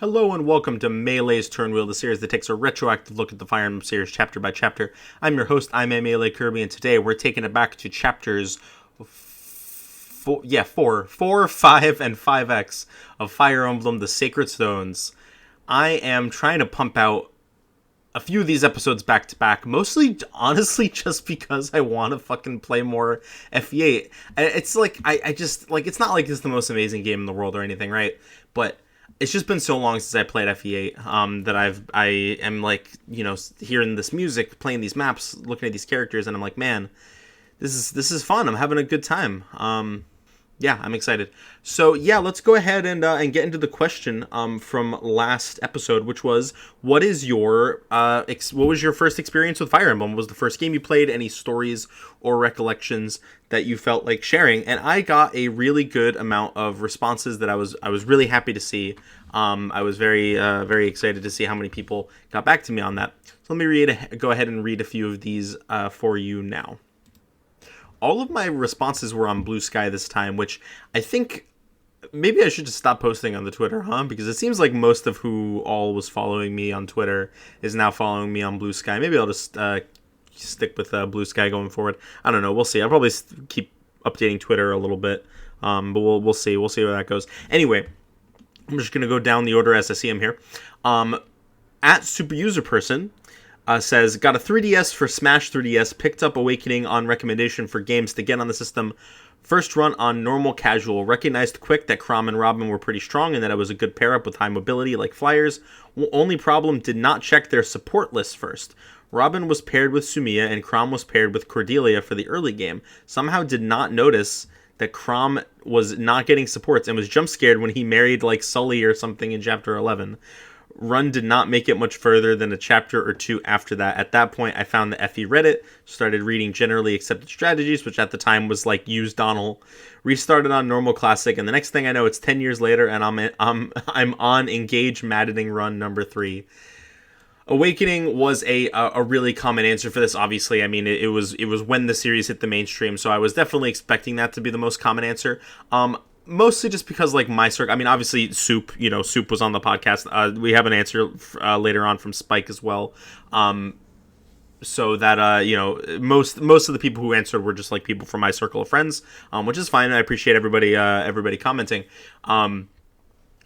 Hello and welcome to Melee's Turn Wheel, the series that takes a retroactive look at the Fire Emblem series chapter by chapter. I'm your host, I'm Melee Kirby, and today we're taking it back to chapters 4, 5, and 5X of Fire Emblem, the Sacred Stones. I am trying to pump out a few of these episodes back to back, mostly, honestly, just because I want to fucking play more FE8. It's like, I just, like, it's not like it's the most amazing game in the world or anything, right? But it's just been so long since I played FE8 that I am like, you know, hearing this music, playing these maps, looking at these characters, and I'm like, man, this is fun. I'm having a good time. Yeah, I'm excited. So yeah, let's go ahead and get into the question from last episode, which was, what was your first experience with Fire Emblem? What was the first game you played? Any stories or recollections that you felt like sharing? And I got a really good amount of responses that I was really happy to see. I was very excited to see how many people got back to me on that. So let me go ahead and read a few of these for you now. All of my responses were on Blue Sky this time, which I think maybe I should just stop posting on the Twitter, because it seems like most of who all was following me on Twitter is now following me on Blue Sky. Maybe I'll just stick with Blue Sky going forward. I don't know. We'll see. I'll probably keep updating Twitter a little bit, but we'll see. We'll see where that goes. Anyway, I'm just going to go down the order as I see them here. At Super User Person says, got a 3DS for Smash 3DS, picked up Awakening on recommendation for games to get on the system. First run on normal casual, recognized quick that Chrom and Robin were pretty strong and that it was a good pair up with high mobility like flyers. Only problem, did not check their support list first. Robin was paired with Sumiya and Chrom was paired with Cordelia for the early game. Somehow did not notice that Chrom was not getting supports and was jump scared when he married like Sully or something in chapter 11. Run did not make it much further than a chapter or two after that. At that point, I found the FE Reddit, started reading generally accepted strategies, which at the time was like use Donald, restarted on normal classic, and the next thing I know, it's 10 years later, and I'm on Engage Maddening Run number 3. Awakening was a really common answer for this. Obviously, I mean it was when the series hit the mainstream, so I was definitely expecting that to be the most common answer. Mostly just because, like, my circle, I mean, obviously, Soup was on the podcast. We have an answer later on from Spike as well. So that, most of the people who answered were just, like, people from my circle of friends, which is fine. I appreciate everybody commenting.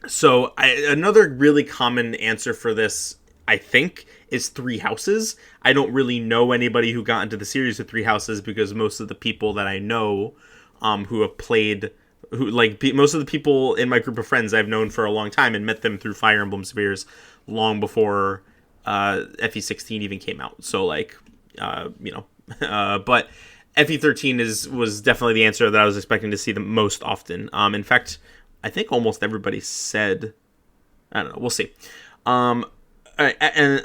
So another really common answer for this, I think, is Three Houses. I don't really know anybody who got into the series with Three Houses because most of the people that I know who have played... most of the people in my group of friends I've known for a long time and met them through Fire Emblem Spheres long before FE16 even came out. So, like, but FE13 was definitely the answer that I was expecting to see the most often. In fact, I think almost everybody said, I don't know, we'll see. All right, and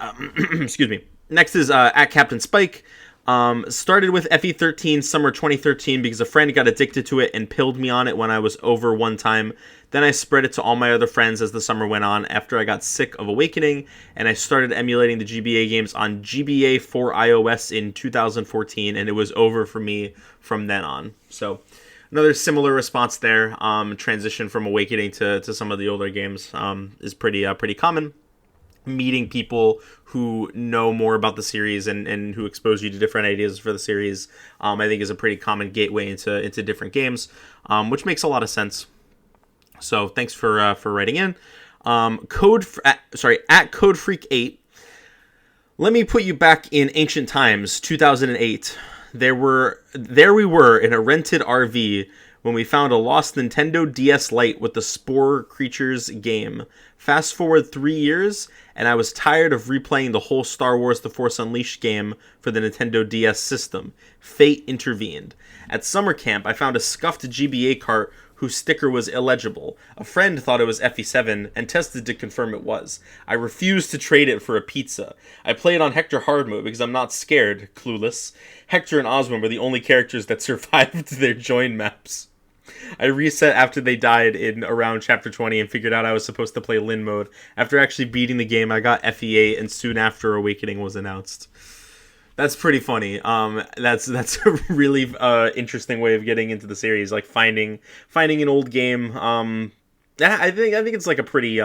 excuse me. Next is at Captain Spike. Started with FE13 summer 2013 because a friend got addicted to it and pilled me on it when I was over one time. Then I spread it to all my other friends as the summer went on after I got sick of Awakening, and I started emulating the GBA games on GBA for iOS in 2014, and it was over for me from then on. So another similar response there. Transition from Awakening to some of the older games is pretty common. Meeting people who know more about the series and who expose you to different ideas for the series, I think is a pretty common gateway into different games, which makes a lot of sense. So thanks for writing in. At CodeFreak8. Let me put you back in ancient times, 2008. There we were in a rented RV when we found a lost Nintendo DS Lite with the Spore Creatures game. Fast forward 3 years, and I was tired of replaying the whole Star Wars The Force Unleashed game for the Nintendo DS system. Fate intervened. At summer camp, I found a scuffed GBA cart whose sticker was illegible. A friend thought it was FE7 and tested to confirm it was. I refused to trade it for a pizza. I played on Hector hard mode because I'm not scared, clueless. Hector and Oswin were the only characters that survived their join maps. I reset after they died in around chapter 20 and figured out I was supposed to play Lin mode. After actually beating the game, I got FE8 and soon after Awakening was announced. That's pretty funny. That's a really interesting way of getting into the series, like finding an old game I think it's like a pretty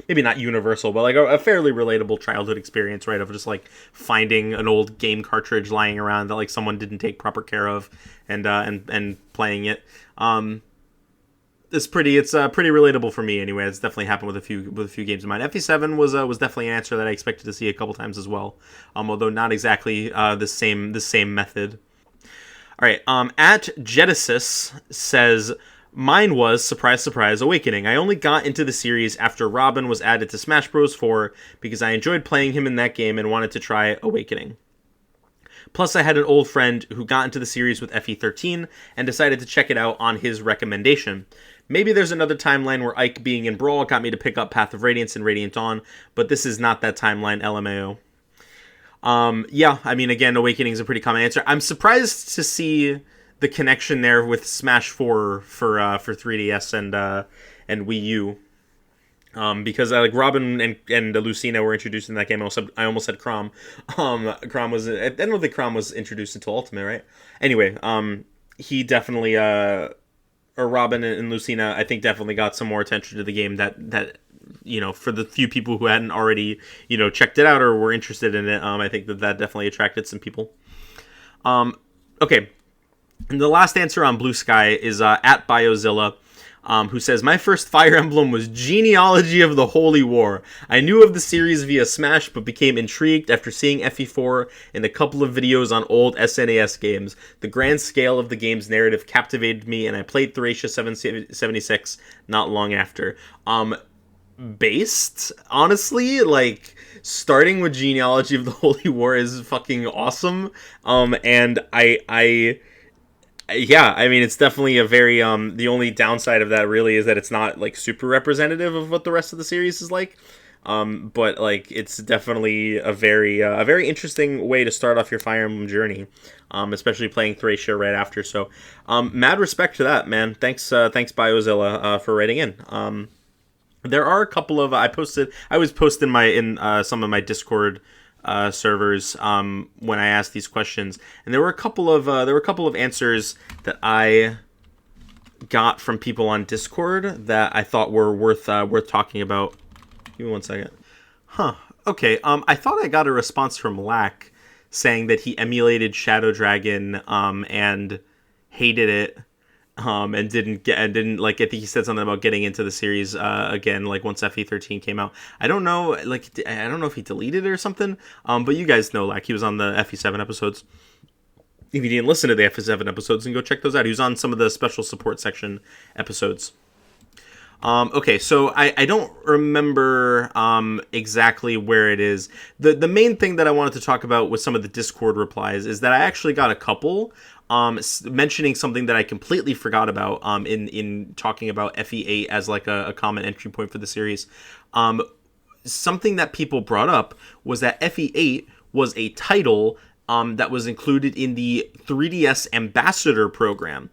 maybe not universal, but like a fairly relatable childhood experience, right? Of just like finding an old game cartridge lying around that like someone didn't take proper care of, and playing it. It's pretty relatable for me anyway. It's definitely happened with a few games of mine. FE7 was definitely an answer that I expected to see a couple times as well, although not exactly the same method. All right. At Genesis says, mine was, surprise, surprise, Awakening. I only got into the series after Robin was added to Smash Bros. 4 because I enjoyed playing him in that game and wanted to try Awakening. Plus, I had an old friend who got into the series with FE13 and decided to check it out on his recommendation. Maybe there's another timeline where Ike being in Brawl got me to pick up Path of Radiance and Radiant Dawn, but this is not that timeline, LMAO. Yeah, I mean, again, Awakening is a pretty common answer. I'm surprised to see the connection there with Smash 4 for 3DS and Wii U. Because like Robin and Lucina were introduced in that game. I almost said Chrom. Chrom was, I don't think Chrom was introduced until Ultimate, right? Anyway, he definitely or Robin and Lucina, I think, definitely got some more attention to the game that for the few people who hadn't already checked it out or were interested in it. I think that definitely attracted some people. Okay, and the last answer on Blue Sky is at Biozilla. Who says, my first Fire Emblem was Genealogy of the Holy War. I knew of the series via Smash, but became intrigued after seeing FE4 in a couple of videos on old SNES games. The grand scale of the game's narrative captivated me, and I played Thracia 776 not long after. Based, honestly, like, starting with Genealogy of the Holy War is fucking awesome, and yeah, I mean, it's definitely a very, the only downside of that really is that it's not, like, super representative of what the rest of the series is like, but, like, it's definitely a very interesting way to start off your Fire Emblem journey, especially playing Thracia right after, so, mad respect to that, man. Thanks Biozilla, for writing in. There are a couple of, I was posting in some of my Discord servers when I asked these questions, and there were a couple of answers that I got from people on Discord that I thought were worth talking about. Give me 1 second. Okay. I thought I got a response from Lack saying that he emulated Shadow Dragon and hated it. And didn't like. I think he said something about getting into the series again, like once FE13 came out. I don't know, if he deleted it or something. But you guys know, like, he was on the FE7 episodes. If you didn't listen to the FE7 episodes, then go check those out. He was on some of the special support section episodes. Okay, so I don't remember exactly where it is. The main thing that I wanted to talk about with some of the Discord replies is that I actually got a couple mentioning something that I completely forgot about in talking about FE8 as like a common entry point for the series. Something that people brought up was that FE8 was a title that was included in the 3DS Ambassador program.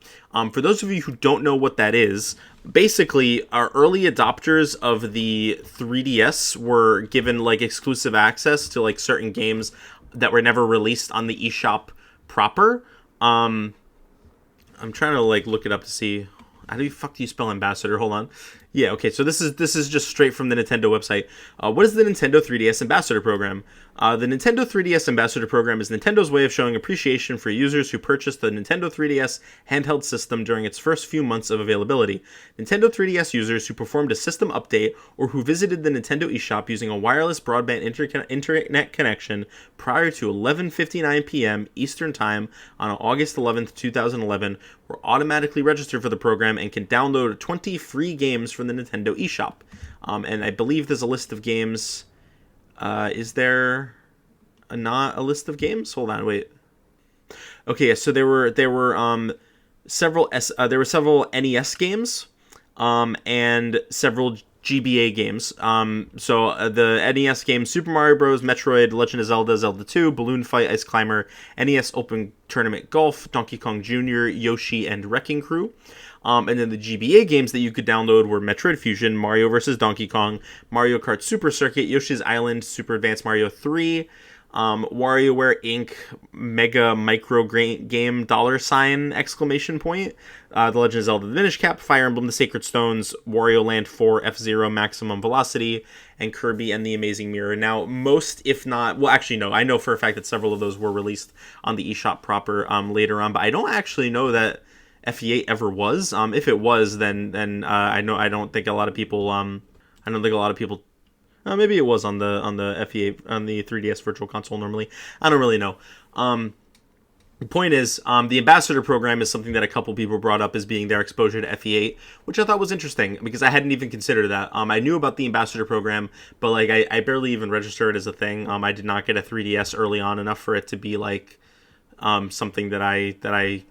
For those of you who don't know what that is, basically, our early adopters of the 3DS were given like exclusive access to like certain games that were never released on the eShop proper. I'm trying to like look it up to see how do you spell ambassador? Hold on. Yeah, okay, so this is just straight from the Nintendo website. What is the Nintendo 3DS Ambassador Program? The Nintendo 3DS Ambassador Program is Nintendo's way of showing appreciation for users who purchased the Nintendo 3DS handheld system during its first few months of availability. Nintendo 3DS users who performed a system update or who visited the Nintendo eShop using a wireless broadband internet connection prior to 11:59 p.m. Eastern Time on August 11th, 2011 were automatically registered for the program and can download 20 free games from the Nintendo eShop. And I believe there's a list of games. Is there not a list of games? Hold on, wait. Okay, so there were several NES games, and several GBA games. So the NES games: Super Mario Bros., Metroid, Legend of Zelda, Zelda 2, Balloon Fight, Ice Climber, NES Open Tournament Golf, Donkey Kong Jr., Yoshi, and Wrecking Crew. And then the GBA games that you could download were Metroid Fusion, Mario vs. Donkey Kong, Mario Kart Super Circuit, Yoshi's Island, Super Advanced Mario 3, WarioWare Inc. Mega Micro Game $! Exclamation point. The Legend of Zelda: The Minish Cap, Fire Emblem: The Sacred Stones, Wario Land 4, F-Zero Maximum Velocity, and Kirby and the Amazing Mirror. Now, most, if not, well, actually, no, I know for a fact that several of those were released on the eShop proper later on, but I don't actually know that FE8 ever was. If it was, then I don't think a lot of people. Maybe it was on the FE8 on the 3DS Virtual Console normally. I don't really know. The point is, the Ambassador Program is something that a couple people brought up as being their exposure to FE8, which I thought was interesting because I hadn't even considered that. I knew about the Ambassador Program, but like I barely even registered it as a thing. I did not get a 3DS early on enough for it to be like something that I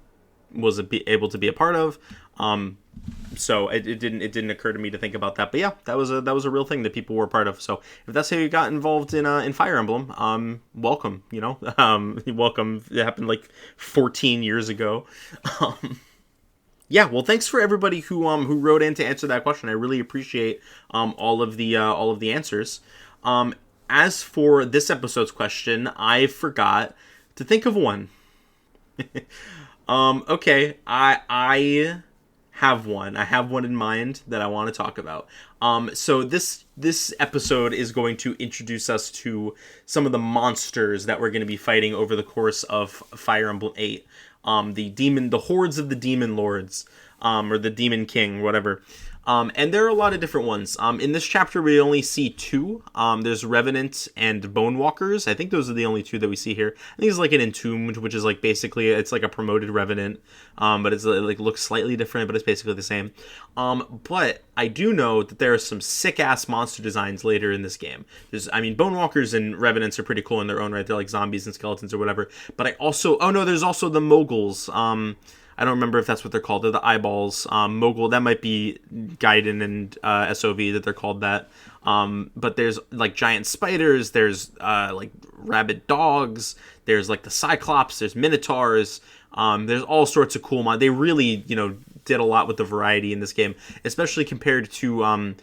was able to be a part of. So it didn't occur to me to think about that. But yeah, that was a real thing that people were part of. So if that's how you got involved in Fire Emblem, welcome. Welcome. It happened like 14 years ago. Yeah, well, thanks for everybody who wrote in to answer that question. I really appreciate all of the answers. As for this episode's question, I forgot to think of one. Okay, I have one. I have one in mind that I want to talk about. So this episode is going to introduce us to some of the monsters that we're going to be fighting over the course of Fire Emblem 8. The hordes of the demon lords, or the demon king, whatever. And there are a lot of different ones. In this chapter, we only see two. There's Revenant and Bone Walkers. I think those are the only two that we see here. I think it's like an Entombed, which is like basically, it's like a promoted Revenant. But it's like looks slightly different, but it's basically the same. But I do know that there are some sick-ass monster designs later in this game. Bone Walkers and Revenants are pretty cool in their own right. They're like zombies and skeletons or whatever. But there's also the Moguls. I don't remember if that's what they're called. They're the eyeballs. Mogul, that might be Gaiden and SOV that they're called that. But there's like giant spiders. There's like rabid dogs. There's like the Cyclops. There's Minotaurs. There's all sorts of cool They really, did a lot with the variety in this game, especially compared to, Gaiden.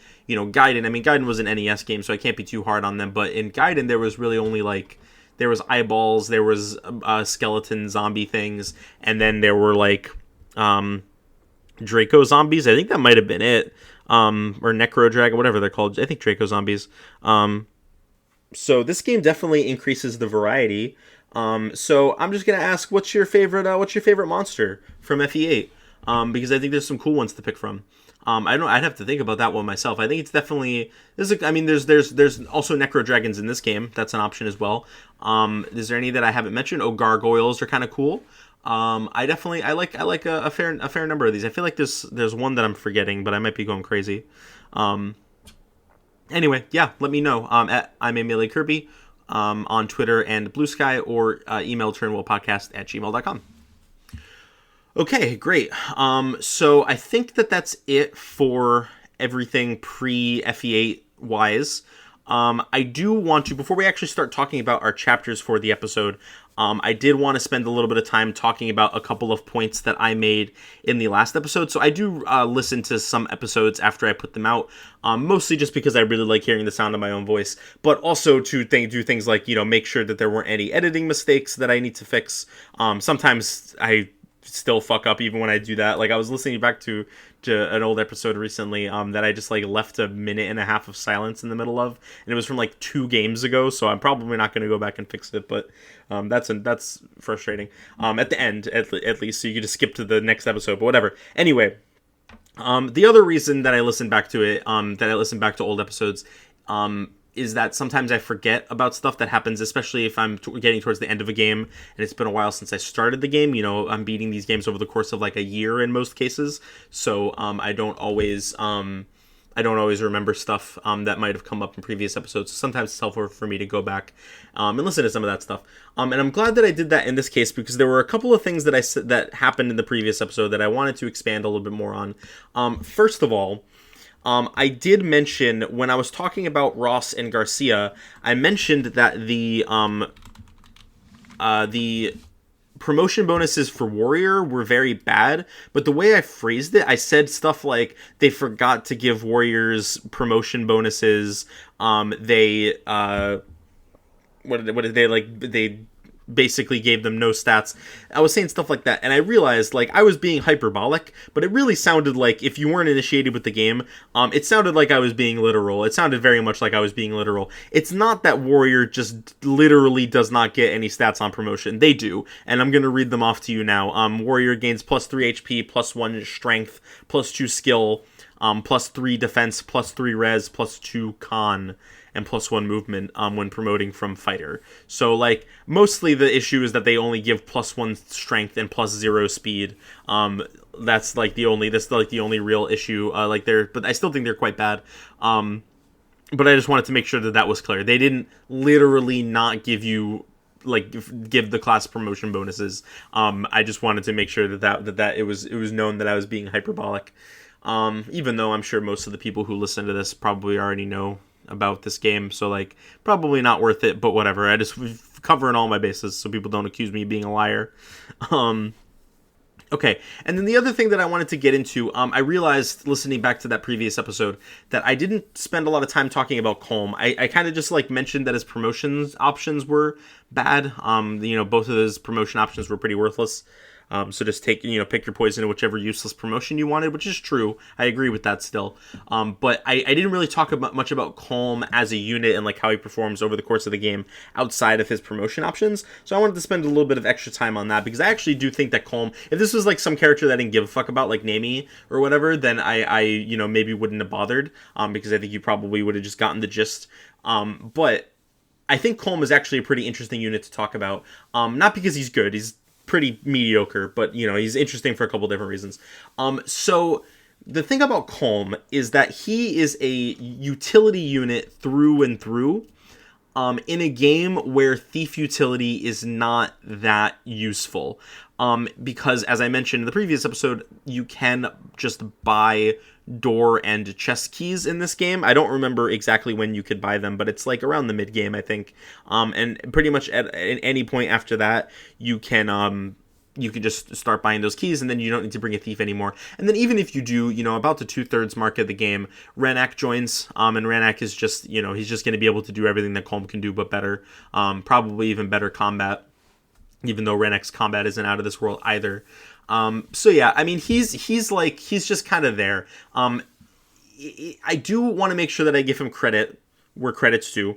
Gaiden was an NES game, so I can't be too hard on them. But in Gaiden, there was really only like... There was eyeballs, there was skeleton zombie things, and then there were like Draco zombies. I think that might have been it, or Necro Dragon, whatever they're called. I think Draco zombies. So this game definitely increases the variety. So I'm just gonna ask, what's your favorite monster from FE8? Because I think there's some cool ones to pick from. I'd have to think about that one myself. I think it's definitely there's also Necro Dragons in this game. That's an option as well. Is there any that I haven't mentioned? Gargoyles are kind of cool. I like a fair number of these. I feel like there's one that I'm forgetting, but I might be going crazy. Anyway, yeah, let me know. At I'm Amelia Kirby on Twitter and Blue Sky, or email turnwheelpodcast@gmail.com. Okay, great. So I think that's it for everything pre-FE8 wise. I do want to, before we actually start talking about our chapters for the episode, I did want to spend a little bit of time talking about a couple of points that I made in the last episode. So I do listen to some episodes after I put them out, mostly just because I really like hearing the sound of my own voice, but also to do things like, make sure that there weren't any editing mistakes that I need to fix. Sometimes I still fuck up even when I do that. Like, I was listening back to an old episode recently that I just like left a minute and a half of silence in the middle of, and it was from like 2 games ago, so I'm probably not going to go back and fix it, but that's frustrating at the end at least, so you can just skip to the next episode, but whatever. Anyway, the other reason that I listen back to it, that I listen back to old episodes, is that sometimes I forget about stuff that happens, especially if I'm getting towards the end of a game and it's been a while since I started the game. I'm beating these games over the course of like a year in most cases, so I don't always remember stuff that might have come up in previous episodes. So sometimes it's helpful for me to go back and listen to some of that stuff. And I'm glad that I did that in this case, because there were a couple of things that I said that happened in the previous episode that I wanted to expand a little bit more on. First of all, I did mention, when I was talking about Ross and Garcia, I mentioned that the promotion bonuses for Warrior were very bad, but the way I phrased it, I said stuff like they forgot to give Warriors promotion bonuses. what did they like? They basically gave them no stats. I was saying stuff like that, and I realized like I was being hyperbolic, but it really sounded like if you weren't initiated with the game, it sounded like I was being literal. It sounded very much like I was being literal. It's not that Warrior just literally does not get any stats on promotion. They do, and I'm gonna read them off to you now. Warrior gains +3 HP, +1 strength, +2 skill, +3 defense, +3 res, +2 con, and +1 movement when promoting from fighter. So like mostly the issue is that they only give +1 strength and +0 speed. That's like the only real issue. But I still think they're quite bad. But I just wanted to make sure that that was clear. They didn't literally not give you give the class promotion bonuses. I just wanted to make sure that it was known that I was being hyperbolic. Even though I'm sure most of the people who listen to this probably already know about this game, so like probably not worth it, but whatever. I just covering all my bases so people don't accuse me of being a liar. Okay, and then the other thing that I wanted to get into, I realized listening back to that previous episode that I didn't spend a lot of time talking about Colm. I kind of just like mentioned that his promotions options were bad. Both of his promotion options were pretty worthless. So just pick your poison in whichever useless promotion you wanted, which is true. I agree with that still. But I didn't really talk much about Colm as a unit and like how he performs over the course of the game outside of his promotion options. So I wanted to spend a little bit of extra time on that because I actually do think that Colm, if this was like some character that I didn't give a fuck about, like Nami or whatever, then I maybe wouldn't have bothered, because I think you probably would have just gotten the gist. But I think Colm is actually a pretty interesting unit to talk about. Not because he's good. He's pretty mediocre, but he's interesting for a couple different reasons. So the thing about Colm is that he is a utility unit through and through, in a game where thief utility is not that useful. Because as I mentioned in the previous episode, you can just buy door and chest keys in this game. I don't remember exactly when you could buy them, but it's like around the mid game, I think. And pretty much at any point after that, you can just start buying those keys, and then you don't need to bring a thief anymore. And then even if you do, about the 2/3 mark of the game, Renak joins, and Renak is just, he's just going to be able to do everything that Colm can do, but better. Probably even better combat, even though Renek's combat isn't out of this world either. So yeah, I mean, he's just kind of there. I do want to make sure that I give him credit where credit's due.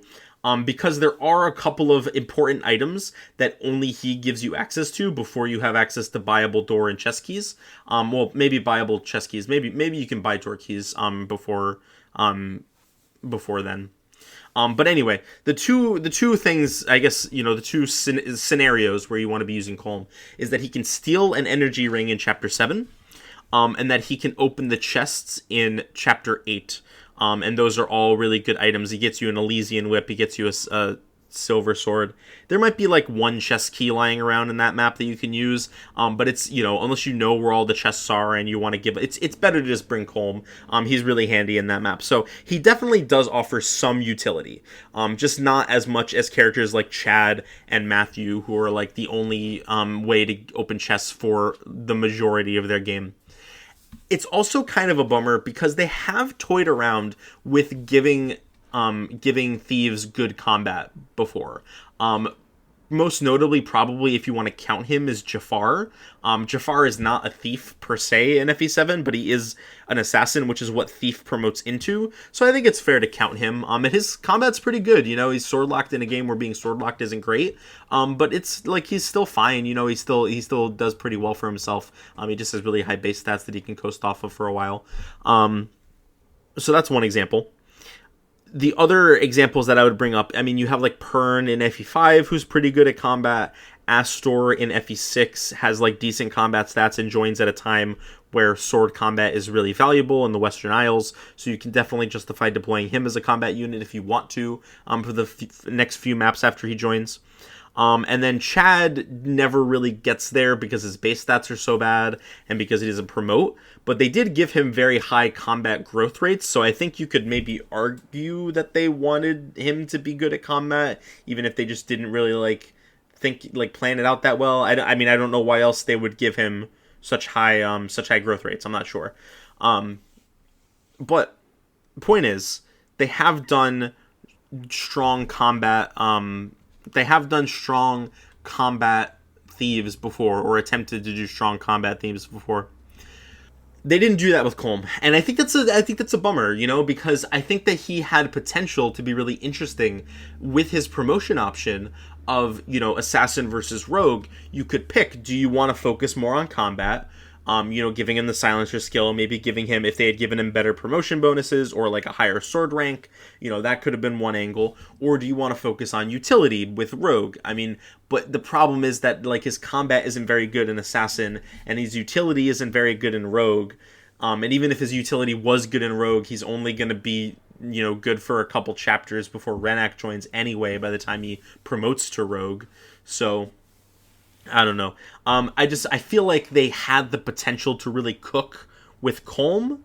Because there are a couple of important items that only he gives you access to before you have access to buyable door and chest keys. Well, maybe buyable chest keys. Maybe you can buy door keys before then. But anyway, the two things, I guess, the two scenarios where you want to be using Colm is that he can steal an energy ring in Chapter 7, and that he can open the chests in Chapter 8. And those are all really good items. He gets you an Elysian whip. He gets you a silver sword. There might be like one chest key lying around in that map that you can use. But it's, unless you know where all the chests are and you want to give it's better to just bring Colm. He's really handy in that map. So he definitely does offer some utility. Just not as much as characters like Chad and Matthew, who are like the only way to open chests for the majority of their game. It's also kind of a bummer because they have toyed around with giving thieves good combat before. Most notably, probably, if you want to count him, is Jafar. Jafar is not a thief per se in FE7, but he is an assassin, which is what thief promotes into. So I think it's fair to count him. And his combat's pretty good. He's sword locked in a game where being sword locked isn't great. But it's like he's still fine. He still does pretty well for himself. He just has really high base stats that he can coast off of for a while. So that's one example. The other examples that I would bring up, I mean, you have like Pern in FE5, who's pretty good at combat. Astor in FE6 has like decent combat stats and joins at a time where sword combat is really valuable in the Western Isles. So you can definitely justify deploying him as a combat unit if you want to, for the next few maps after he joins. And then Chad never really gets there because his base stats are so bad and because he doesn't promote. But they did give him very high combat growth rates, so I think you could maybe argue that they wanted him to be good at combat, even if they just didn't really plan it out that well. I don't know why else they would give him such high growth rates. I'm not sure. But the point is, they have done strong combat they have done strong combat thieves before, or attempted to do strong combat themes before. They didn't do that with Colm, and I think that's a bummer, because I think that he had potential to be really interesting with his promotion option of, assassin versus rogue. You could pick, do you want to focus more on combat, giving him the silencer skill, maybe giving him, if they had given him better promotion bonuses or like a higher sword rank, that could have been one angle. Or do you want to focus on utility with rogue? But the problem is that like his combat isn't very good in assassin, and his utility isn't very good in rogue. And even if his utility was good in rogue, he's only going to be, good for a couple chapters before Renak joins anyway by the time he promotes to rogue. So I don't know. I feel like they had the potential to really cook with Colm,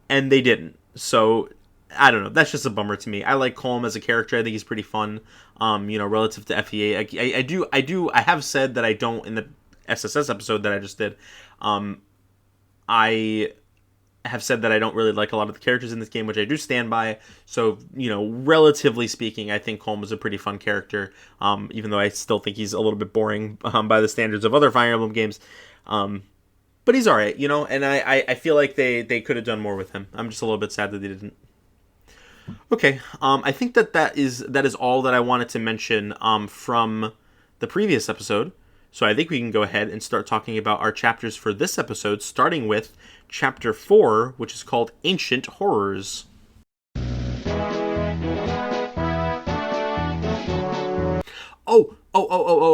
and they didn't. So I don't know. That's just a bummer to me. I like Colm as a character. I think he's pretty fun. Relative to FEA, I have said that I don't, in the SSS episode that I just did. I have said that I don't really like a lot of the characters in this game, which I do stand by. So, relatively speaking, I think Colm is a pretty fun character, even though I still think he's a little bit boring by the standards of other Fire Emblem games. But he's alright, and I feel like they could have done more with him. I'm just a little bit sad that they didn't. Okay, I think that is all that I wanted to mention from the previous episode. So I think we can go ahead and start talking about our chapters for this episode, starting with Chapter 4, which is called Ancient Horrors.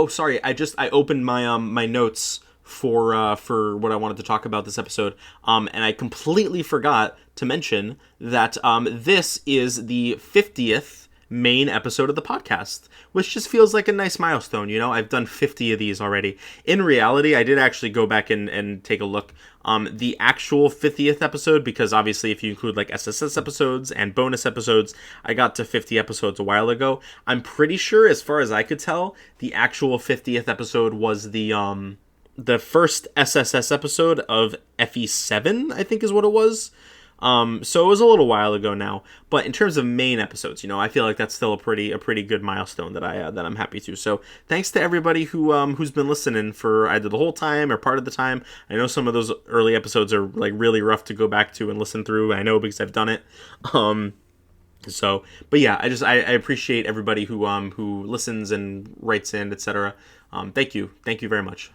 Sorry. I opened my my notes for what I wanted to talk about this episode. And I completely forgot to mention that this is the 50th main episode of the podcast, which just feels like a nice milestone. I've done 50 of these already. In reality, I did actually go back and take a look. The actual 50th episode, because obviously if you include like SSS episodes and bonus episodes, I got to 50 episodes a while ago. I'm pretty sure, as far as I could tell, the actual 50th episode was the first SSS episode of FE7, I think is what it was. So it was a little while ago now, but in terms of main episodes, I feel like that's still a pretty good milestone that I'm happy to. So thanks to everybody who's been listening for either the whole time or part of the time. I know some of those early episodes are like really rough to go back to and listen through. I know because I've done it. But yeah, I appreciate everybody who listens and writes in, etc. Thank you very much.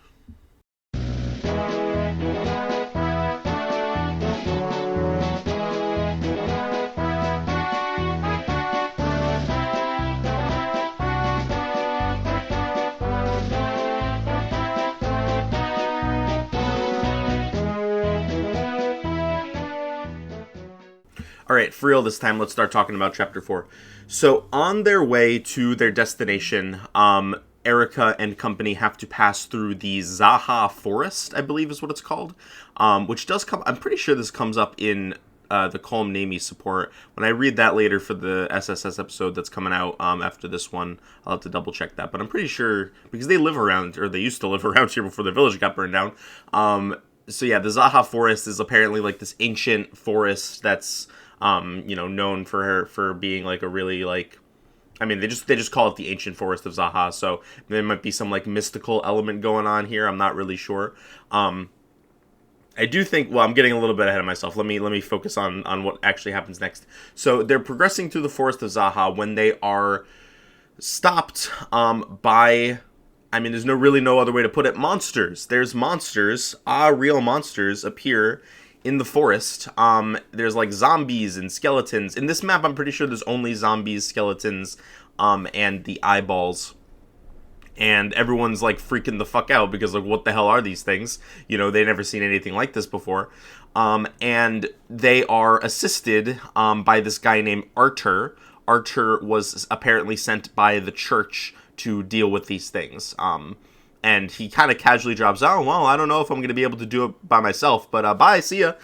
All right, for real this time, let's start talking about Chapter 4. So, on their way to their destination, Erica and company have to pass through the Zaha Forest, I believe is what it's called, which does come... I'm pretty sure this comes up in the Colm Namie support. When I read that later for the SSS episode that's coming out after this one, I'll have to double-check that. But I'm pretty sure, because they live around, or they used to live around here before the village got burned down. So yeah, the Zaha Forest is apparently like this ancient forest that's... known for being like a really like, they just call it the Ancient Forest of Zaha. So there might be some like mystical element going on here. I'm not really sure. I do think, well, I'm getting a little bit ahead of myself. Let me focus on what actually happens next. So they're progressing through the Forest of Zaha when they are stopped by, there's no other way to put it, monsters. There's monsters, real monsters appear in the forest. There's like zombies and skeletons. In this map, I'm pretty sure there's only zombies, skeletons, and the eyeballs. And everyone's like freaking the fuck out because like, what the hell are these things? They've never seen anything like this before. And they are assisted by this guy named Artur. Artur was apparently sent by the church to deal with these things. And he kind of casually drops, oh, well, I don't know if I'm going to be able to do it by myself, but bye, see ya.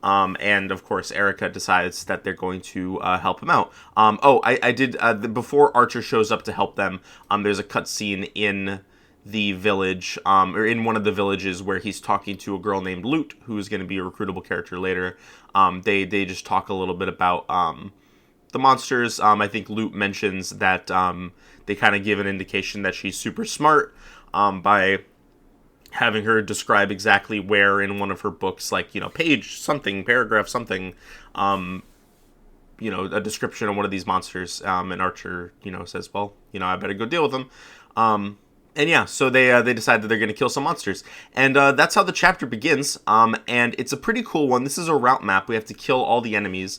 And, of course, Erica decides that they're going to help him out. I did, before Archer shows up to help them, there's a cutscene in the village, or in one of the villages where he's talking to a girl named Lute, who is going to be a recruitable character later. They just talk a little bit about, the monsters. I think Loot mentions that they kind of give an indication that she's super smart by having her describe exactly where in one of her books, like, page something, paragraph something, a description of one of these monsters. And Archer, says, well, I better go deal with them. And yeah, so they decide that they're going to kill some monsters. And that's how the chapter begins. And it's a pretty cool one. This is a route map. We have to kill all the enemies.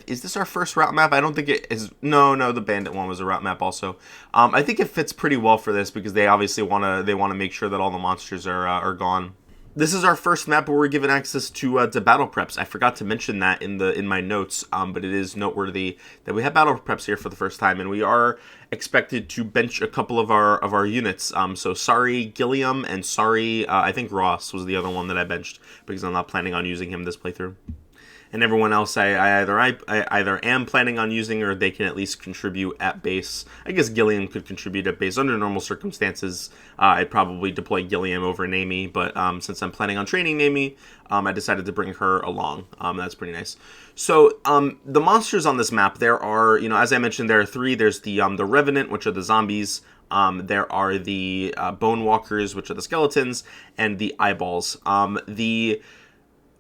Is this our first route map? I don't think it is. No, the bandit one was a route map also. I think it fits pretty well for this because they obviously want to make sure that all the monsters are gone. This is our first map where we're given access to battle preps. I forgot to mention that in my notes, but it is noteworthy that we have battle preps here for the first time, and we are expected to bench a couple of our units. So sorry Gilliam, and sorry I think Ross was the other one that I benched because I'm not planning on using him this playthrough. And everyone else I either am planning on using, or they can at least contribute at base. I guess Gilliam could contribute at base. Under normal circumstances, I'd probably deploy Gilliam over Naomi, but since I'm planning on training Naomi, I decided to bring her along. That's pretty nice. So the monsters on this map, there are, as I mentioned, there are three. There's the Revenant, which are the zombies. There are the Bone Walkers, which are the skeletons, and the Eyeballs.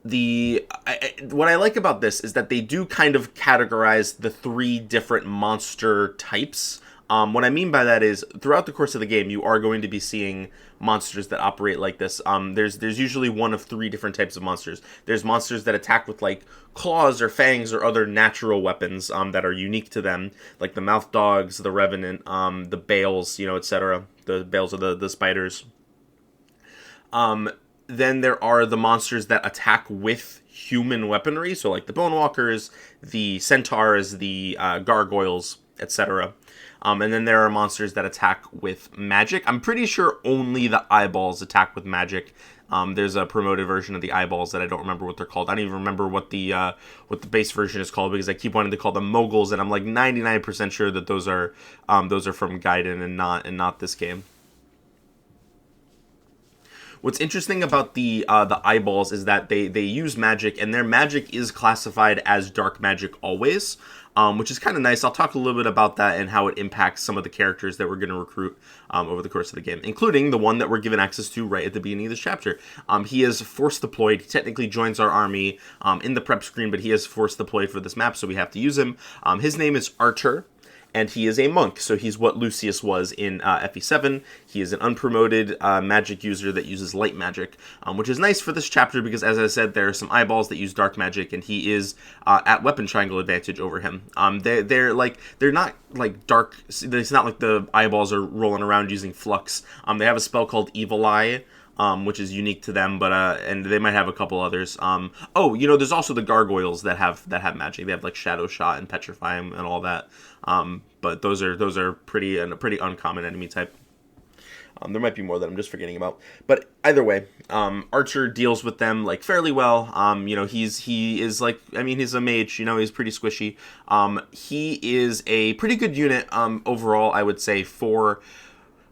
What I like about this is that they do kind of categorize the three different monster types. What I mean by that is throughout the course of the game, you are going to be seeing monsters that operate like this. There's usually one of three different types of monsters. There's monsters that attack with like claws or fangs or other natural weapons that are unique to them, like the mouth dogs, the revenant, the bales, etc. The bales are the spiders. Then there are the monsters that attack with human weaponry, so like the Bone Walkers, the Centaurs, the Gargoyles, etc. And then there are monsters that attack with magic. I'm pretty sure only the Eyeballs attack with magic. There's a promoted version of the Eyeballs that I don't remember what they're called. I don't even remember what the base version is called because I keep wanting to call them Moguls, and I'm like 99% sure that those are from Gaiden and not this game. What's interesting about the Eyeballs is that they use magic, and their magic is classified as dark magic always, which is kind of nice. I'll talk a little bit about that and how it impacts some of the characters that we're going to recruit over the course of the game, including the one that we're given access to right at the beginning of this chapter. He is force deployed. He technically joins our army in the prep screen, but he is force deployed for this map, so we have to use him. His name is Archer. And he is a monk, so he's what Lucius was in FE7. He is an unpromoted magic user that uses light magic, which is nice for this chapter because, as I said, there are some Eyeballs that use dark magic, and he is at weapon triangle advantage over him. They're not like dark. It's not like the Eyeballs are rolling around using flux. They have a spell called Evil Eye, which is unique to them, but and they might have a couple others. There's also the Gargoyles that have magic. They have like Shadow Shot and Petrify and all that. But those are pretty uncommon enemy type. There might be more that I'm just forgetting about, but either way, Archer deals with them like fairly well. He's a mage. He's pretty squishy. He is a pretty good unit overall, I would say, for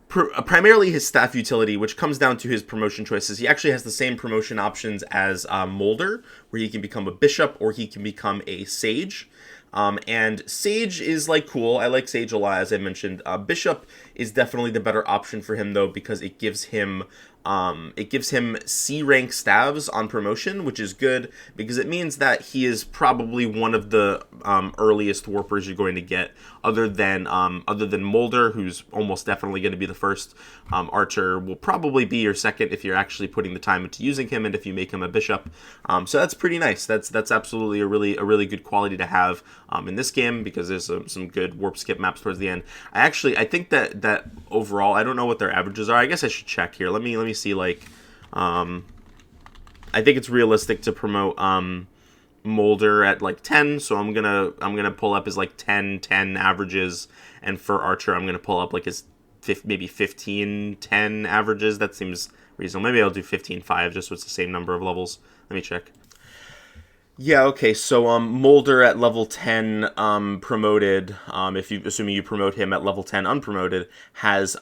primarily his staff utility, which comes down to his promotion choices. He actually has the same promotion options as Molder, where he can become a bishop or he can become a sage. And Sage is like cool. I like Sage a lot, as I mentioned. Bishop is definitely the better option for him though, because it gives him C rank stabs on promotion, which is good because it means that he is probably one of the earliest warpers you're going to get, other than Molder, who's almost definitely going to be the first. Archer will probably be your second if you're actually putting the time into using him, and if you make him a bishop. So that's pretty nice. That's absolutely a really good quality to have in this game, because there's some good warp skip maps towards the end. I think that overall, I don't know what their averages are. I guess I should check here. Let me see. I think it's realistic to promote Molder at like 10, so I'm gonna pull up his like 10 averages, and for Archer I'm gonna pull up like his maybe 15-10 averages. That seems reasonable. Maybe I'll do 15-5 just so it's the same number of levels. Let me check. Yeah, okay. So Mulder at level 10 promoted, if you assuming you promote him at level 10 unpromoted, has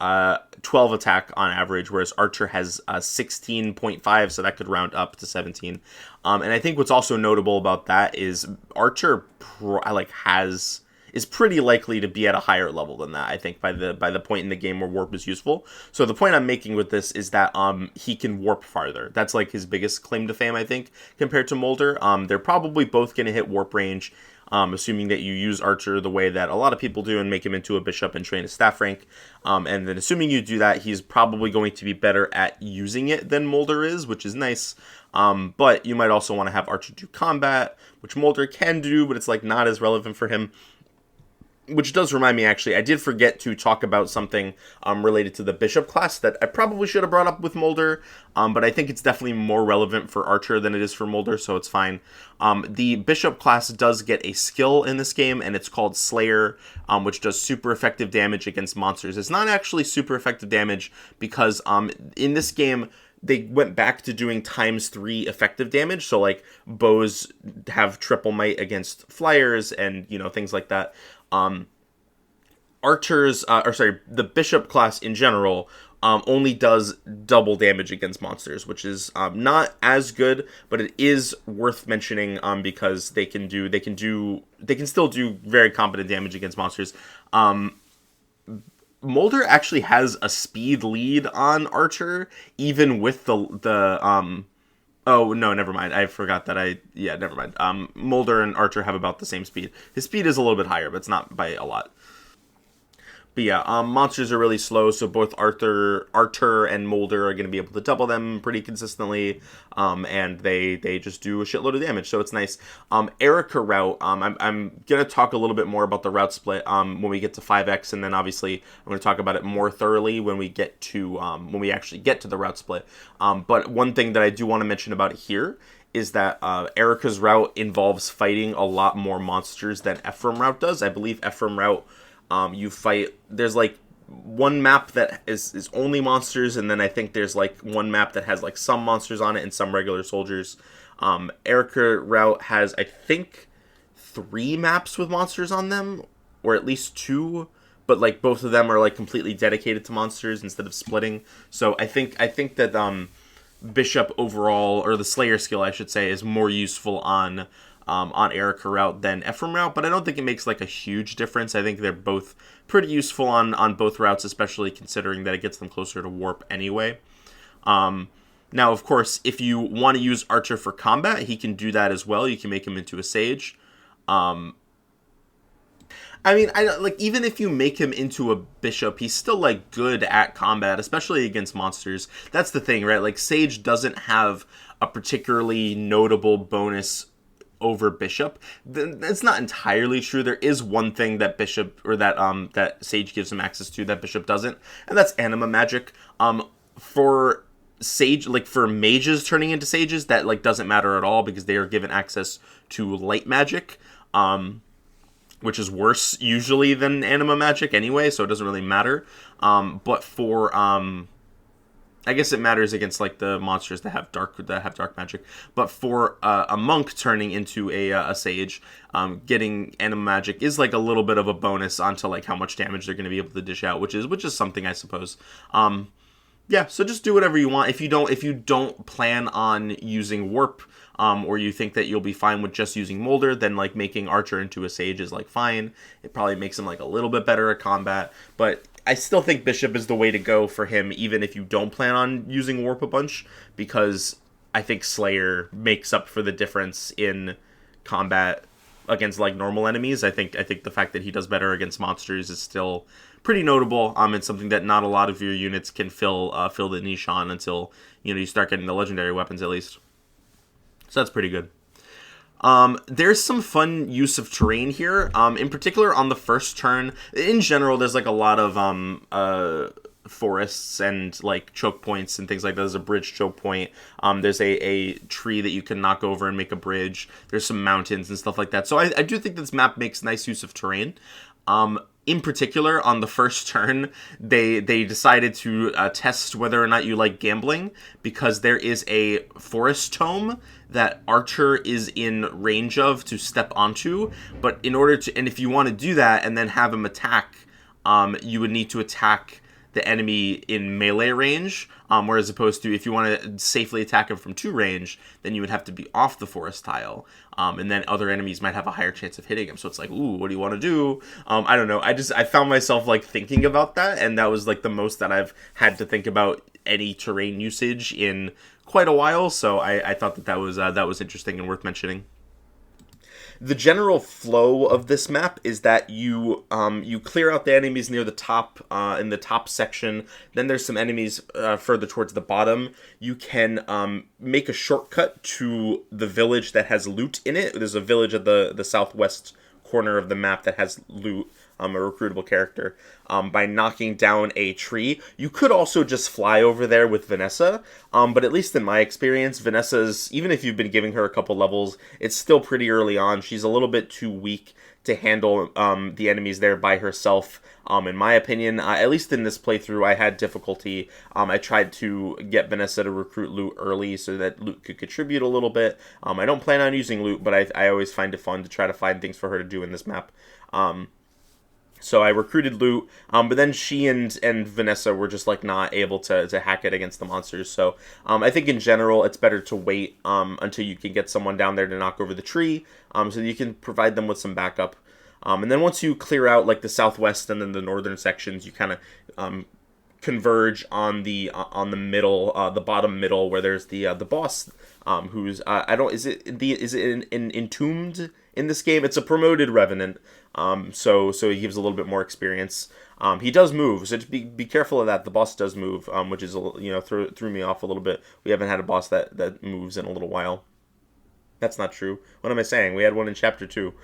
12 attack on average, whereas Archer has 16.5, so that could round up to 17. And I think what's also notable about that is Archer has is pretty likely to be at a higher level than that. I think by the point in the game where warp is useful. So the point I'm making with this is that he can warp farther. That's like his biggest claim to fame, I think, compared to Mulder. They're probably both going to hit warp range. Assuming that you use Archer the way that a lot of people do and make him into a bishop and train a staff rank. And then assuming you do that, he's probably going to be better at using it than Mulder is, which is nice. But you might also want to have Archer do combat, which Mulder can do, but it's like not as relevant for him. Which does remind me, actually, I did forget to talk about something related to the Bishop class that I probably should have brought up with Mulder, but I think it's definitely more relevant for Archer than it is for Mulder, so it's fine. The Bishop class does get a skill in this game, and it's called Slayer, which does super effective damage against monsters. It's not actually super effective damage because in this game, they went back to doing ×3 effective damage, so like bows have triple might against flyers and things like that. The Bishop class in general only does double damage against monsters, which is not as good, but it is worth mentioning because they can still do very competent damage against monsters. Mulder actually has a speed lead on Archer, even with the. Oh, no, never mind. I forgot that never mind. Mulder and Archer have about the same speed. His speed is a little bit higher, but it's not by a lot. But yeah, monsters are really slow, so both Archer and Mulder are going to be able to double them pretty consistently, and they just do a shitload of damage, so it's nice. Erica route, I'm going to talk a little bit more about the route split when we get to 5X, and then obviously I'm going to talk about it more thoroughly when we actually get to the route split. But one thing that I do want to mention about it here is that Erica's route involves fighting a lot more monsters than Ephraim route does. I believe Ephraim route you fight, there's like one map that is only monsters, and then I think there's like one map that has like some monsters on it and some regular soldiers. Erica route has, I think, 3 maps with monsters on them, or at least 2, but like both of them are like completely dedicated to monsters instead of splitting. So I think that Bishop overall, or the Slayer skill I should say, is more useful on Erica route than Ephraim route, but I don't think it makes like a huge difference. I think they're both pretty useful on both routes, especially considering that it gets them closer to warp anyway. Now, of course, if you want to use Archer for combat, he can do that as well. You can make him into a sage. I mean, even if you make him into a bishop, he's still like good at combat, especially against monsters. That's the thing, right? Like Sage doesn't have a particularly notable bonus over Bishop. That's not entirely true. There is one thing that Bishop, or that Sage gives him access to that Bishop doesn't, and that's anima magic. For Sage, like for mages turning into sages, that like doesn't matter at all because they are given access to light magic, which is worse usually than anima magic anyway, so it doesn't really matter. But for I guess it matters against like the monsters that have dark magic. But for a monk turning into a sage, getting anima magic is like a little bit of a bonus onto like how much damage they're going to be able to dish out, which is something I suppose. Yeah, so just do whatever you want. If you don't plan on using warp, or you think that you'll be fine with just using Mulder, then like making Archer into a sage is like fine. It probably makes him like a little bit better at combat, but I still think Bishop is the way to go for him, even if you don't plan on using warp a bunch, because I think Slayer makes up for the difference in combat against like normal enemies. I think the fact that he does better against monsters is still pretty notable. It's something that not a lot of your units can fill the niche on until you start getting the legendary weapons at least. So that's pretty good. There's some fun use of terrain here. In particular on the first turn. In general, there's like a lot of forests and like choke points and things like that. There's a bridge choke point. There's a tree that you can knock over and make a bridge. There's some mountains and stuff like that. So I do think this map makes nice use of terrain. In particular, on the first turn, they decided to test whether or not you like gambling, because there is a forest tome that Archer is in range of to step onto. But in order to, and if you want to do that and then have him attack, you would need to attack the enemy in melee range, whereas opposed to if you want to safely attack him from 2 range, then you would have to be off the forest tile, and then other enemies might have a higher chance of hitting him. So it's like, ooh, what do you want to do? I don't know. I found myself like thinking about that, and that was like the most that I've had to think about any terrain usage in quite a while. So I thought that was interesting and worth mentioning. The general flow of this map is that you clear out the enemies near the top, in the top section. Then there's some enemies further towards the bottom. You can make a shortcut to the village that has loot in it. There's a village at the southwest corner of the map that has loot, a recruitable character, by knocking down a tree. You could also just fly over there with Vanessa, but at least in my experience, Vanessa's, even if you've been giving her a couple levels, it's still pretty early on. She's a little bit too weak to handle the enemies there by herself, in my opinion. At least in this playthrough, I had difficulty. I tried to get Vanessa to recruit loot early so that loot could contribute a little bit. I don't plan on using loot, but I always find it fun to try to find things for her to do in this map. So I recruited loot, but then she and Vanessa were just like not able to hack it against the monsters. So I think in general it's better to wait until you can get someone down there to knock over the tree, so that you can provide them with some backup. And then once you clear out like the southwest and then the northern sections, you kind of converge on the middle, the bottom middle, where there's the boss, who's is it entombed in this game? It's a promoted revenant, so he gives a little bit more experience. He does move, so just be careful of that. The boss does move, which is threw me off a little bit. We haven't had a boss that moves in a little while. That's not true. What am I saying? We had one in chapter 2.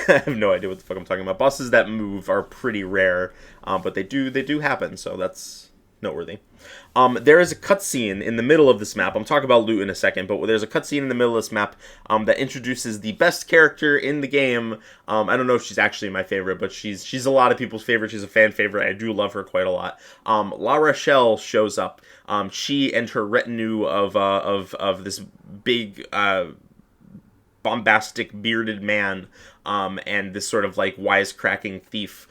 I have no idea what the fuck I'm talking about. Bosses that move are pretty rare, but they do happen, so that's noteworthy. There is a cutscene in the middle of this map. I'm talking about loot in a second, but there's a cutscene in the middle of this map that introduces the best character in the game. I don't know if she's actually my favorite, but she's a lot of people's favorite. She's a fan favorite. I do love her quite a lot. La Rochelle shows up. She and her retinue of this big bombastic bearded man, and this sort of like wisecracking thief.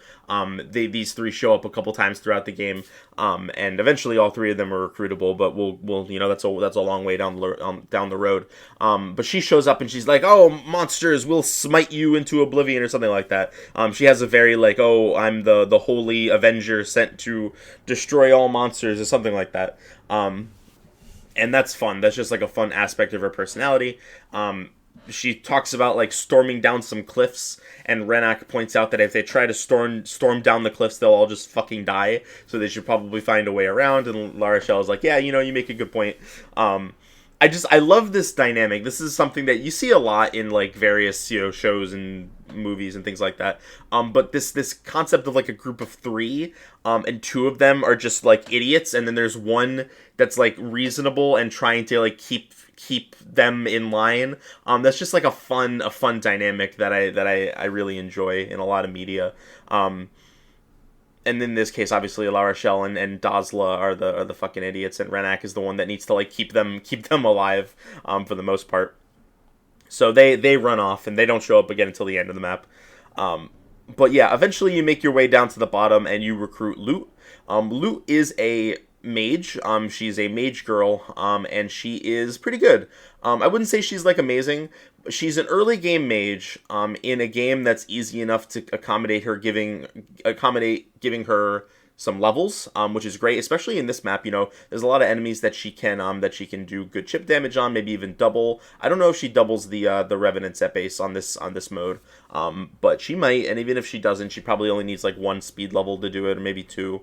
These 3 show up a couple times throughout the game, and eventually all 3 of them are recruitable. But we'll that's a long way down the road. But she shows up and she's like, "Oh, monsters will smite you into oblivion," or something like that. She has a very like, "Oh, I'm the holy avenger sent to destroy all monsters," or something like that. And that's fun. That's just like a fun aspect of her personality. She talks about like storming down some cliffs, and Renak points out that if they try to storm down the cliffs, they'll all just fucking die. So they should probably find a way around. And La Rochelle is like, "Yeah, you make a good point." I love this dynamic. This is something that you see a lot in like various shows and movies and things like that. But this concept of like a group of 3, and 2 of them are just like idiots, and then there's one that's like reasonable and trying to like keep them in line. That's just like a fun dynamic that I really enjoy in a lot of media. And in this case, obviously, La Rochelle and Dazla are the fucking idiots, and Renak is the one that needs to like keep them alive, for the most part. So they run off and they don't show up again until the end of the map. But yeah, eventually you make your way down to the bottom and you recruit Loot. Loot is a mage. She's a mage girl, and she is pretty good. I wouldn't say she's like amazing. She's an early game mage, in a game that's easy enough to accommodate giving her some levels, which is great, especially in this map. There's a lot of enemies that she can do good chip damage on, maybe even double. I don't know if she doubles the revenants at base on this mode, but she might, and even if she doesn't, she probably only needs like 1 speed level to do it, or maybe 2.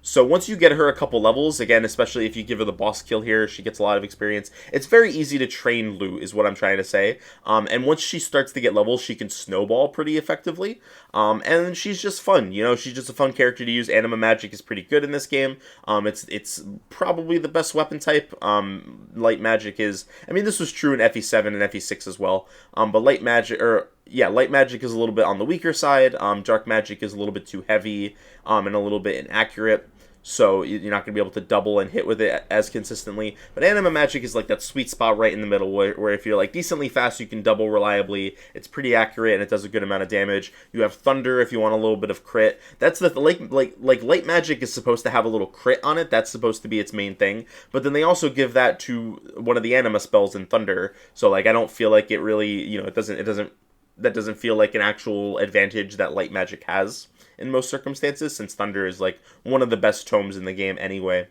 So once you get her a couple levels, again, especially if you give her the boss kill here, she gets a lot of experience. It's very easy to train Loot, is what I'm trying to say. And once she starts to get levels, she can snowball pretty effectively. And she's just fun. She's just a fun character to use. Anima magic is pretty good in this game. It's probably the best weapon type. Light magic is, this was true in FE7 and FE6 as well. But light magic, or yeah, light magic is a little bit on the weaker side. Dark magic is a little bit too heavy, and a little bit inaccurate. So you're not going to be able to double and hit with it as consistently. But anima magic is like that sweet spot right in the middle, where if you're like decently fast, you can double reliably. It's pretty accurate and it does a good amount of damage. You have thunder if you want a little bit of crit. That's the like light magic is supposed to have a little crit on it. That's supposed to be its main thing. But then they also give that to one of the anima spells in thunder. So like I don't feel like it really, it doesn't that doesn't feel like an actual advantage that light magic has in most circumstances, since thunder is like one of the best tomes in the game anyway.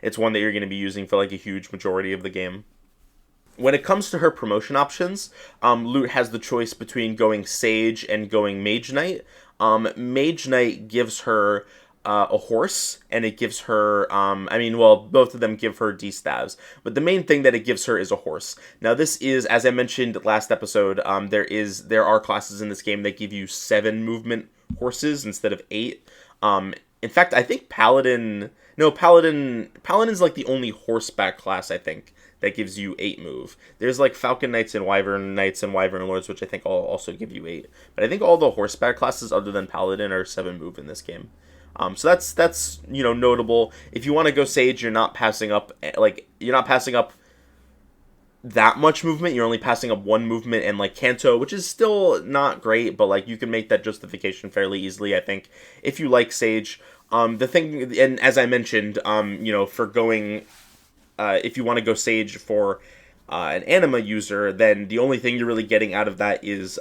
It's one that you're going to be using for like a huge majority of the game. When it comes to her promotion options, Lute has the choice between going Sage and going Mage Knight. Mage Knight gives her a horse, and it gives her, both of them give her D-staves, but the main thing that it gives her is a horse. Now, this is, as I mentioned last episode, there are classes in this game that give you 7 movement horses instead of 8. In fact, I think Paladin's like the only horseback class, I think, that gives you 8 move. There's like Falcon Knights and Wyvern Knights and Wyvern Lords, which I think all also give you 8. But I think all the horseback classes other than Paladin are 7 move in this game. So that's notable. If you want to go Sage, you're not passing up that much movement. You're only passing up 1 movement and like Canto, which is still not great, but like you can make that justification fairly easily, I think, if you like Sage. The thing, and as I mentioned, for going, if you want to go Sage for an anima user, then the only thing you're really getting out of that is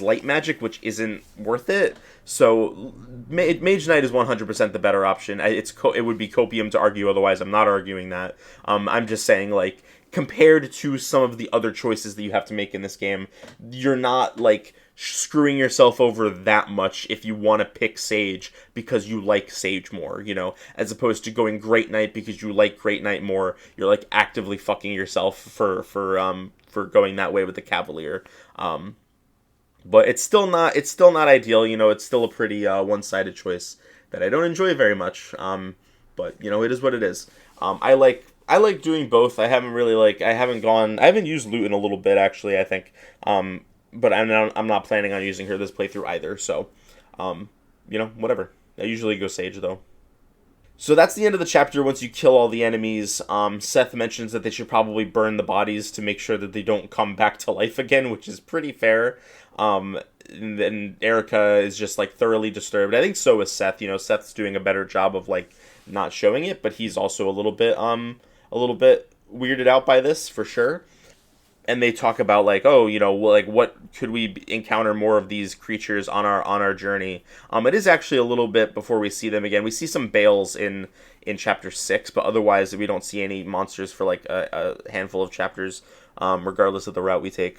light magic, which isn't worth it. So Mage Knight is 100% the better option. It would be copium to argue otherwise. I'm not arguing that. I'm just saying, like, compared to some of the other choices that you have to make in this game, you're not like screwing yourself over that much if you want to pick Sage because you like Sage more, as opposed to going Great Knight because you like Great Knight more. You're like actively fucking yourself for going that way with the Cavalier. But it's still not ideal. It's still a pretty one-sided choice that I don't enjoy very much. But it is what it is. I like doing both. I haven't used Lute in a little bit, actually, I think. But I'm not planning on using her this playthrough either. So, whatever. I usually go Sage, though. So that's the end of the chapter. Once you kill all the enemies, Seth mentions that they should probably burn the bodies to make sure that they don't come back to life again, which is pretty fair. And then Erica is just like thoroughly disturbed. I think so is Seth. Seth's doing a better job of like not showing it, but he's also a little bit weirded out by this for sure. And they talk about like, what could we encounter more of these creatures on our journey? It is actually a little bit before we see them again. We see some bales in chapter 6, but otherwise we don't see any monsters for like a handful of chapters, regardless of the route we take.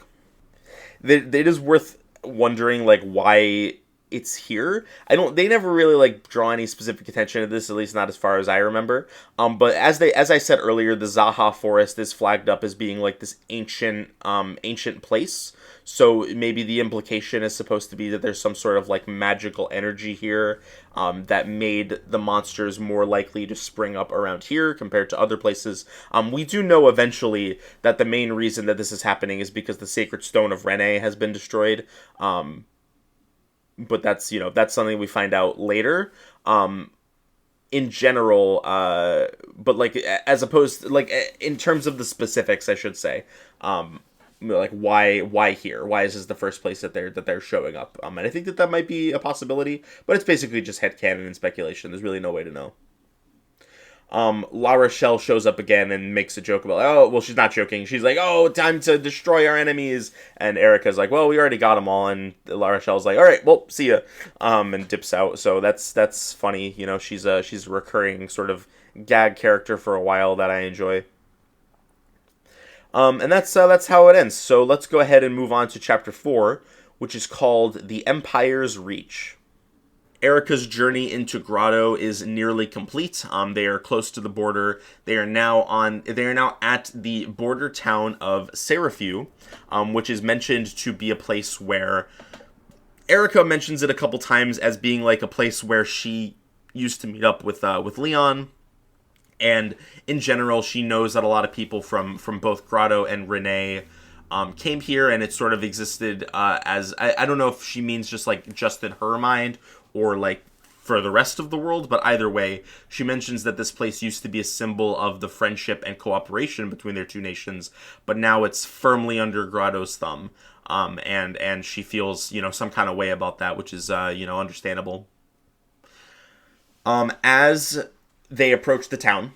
It is worth wondering like why it's here. They never really like draw any specific attention to this, at least not as far as I remember. But as I said earlier, the Zaha Forest is flagged up as being like this ancient place. So maybe the implication is supposed to be that there's some sort of like magical energy here that made the monsters more likely to spring up around here compared to other places. We do know eventually that the main reason that this is happening is because the Sacred Stone of Rene has been destroyed. But that's something we find out later. In general, but like as opposed to, like in terms of the specifics, I should say, like why here? Why is this the first place that they're showing up? And I think that might be a possibility, but it's basically just headcanon and speculation. There's really no way to know. La Rochelle shows up again and makes a joke about, she's not joking. She's like, time to destroy our enemies. And Erica's like, we already got them all. And La Rochelle's like, all right, well, see ya. And dips out. So that's funny. She's a recurring sort of gag character for a while that I enjoy. And that's how it ends. So let's go ahead and move on to chapter 4, which is called The Empire's Reach. Erica's journey into Grotto is nearly complete. They are close to the border. They are now at the border town of Seraphiu, which is mentioned to be a place where Erica mentions it a couple times as being like a place where she used to meet up with Leon. And in general, she knows that a lot of people from both Grotto and Renee came here, and it sort of existed as I don't know if she means just in her mind or like for the rest of the world, but either way, she mentions that this place used to be a symbol of the friendship and cooperation between their two nations, but now it's firmly under Grotto's thumb, and she feels some kind of way about that, which is understandable. As they approach the town,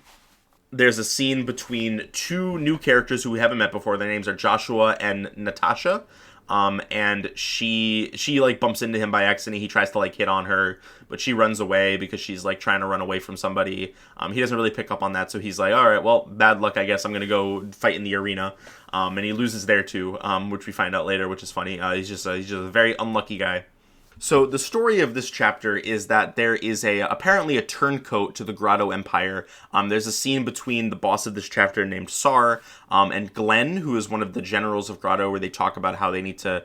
there's a scene between two new characters who we haven't met before. Their names are Joshua and Natasha. And she like bumps into him by accident. He tries to like hit on her, but she runs away because she's like trying to run away from somebody. He doesn't really pick up on that, so he's like, all right, well, bad luck, I guess. I'm gonna go fight in the arena. And he loses there too, which we find out later, which is funny. He's just a very unlucky guy. So the story of this chapter is that there is apparently a turncoat to the Grotto Empire. There's a scene between the boss of this chapter named Sar and Glenn, who is one of the generals of Grotto, where they talk about how they need to,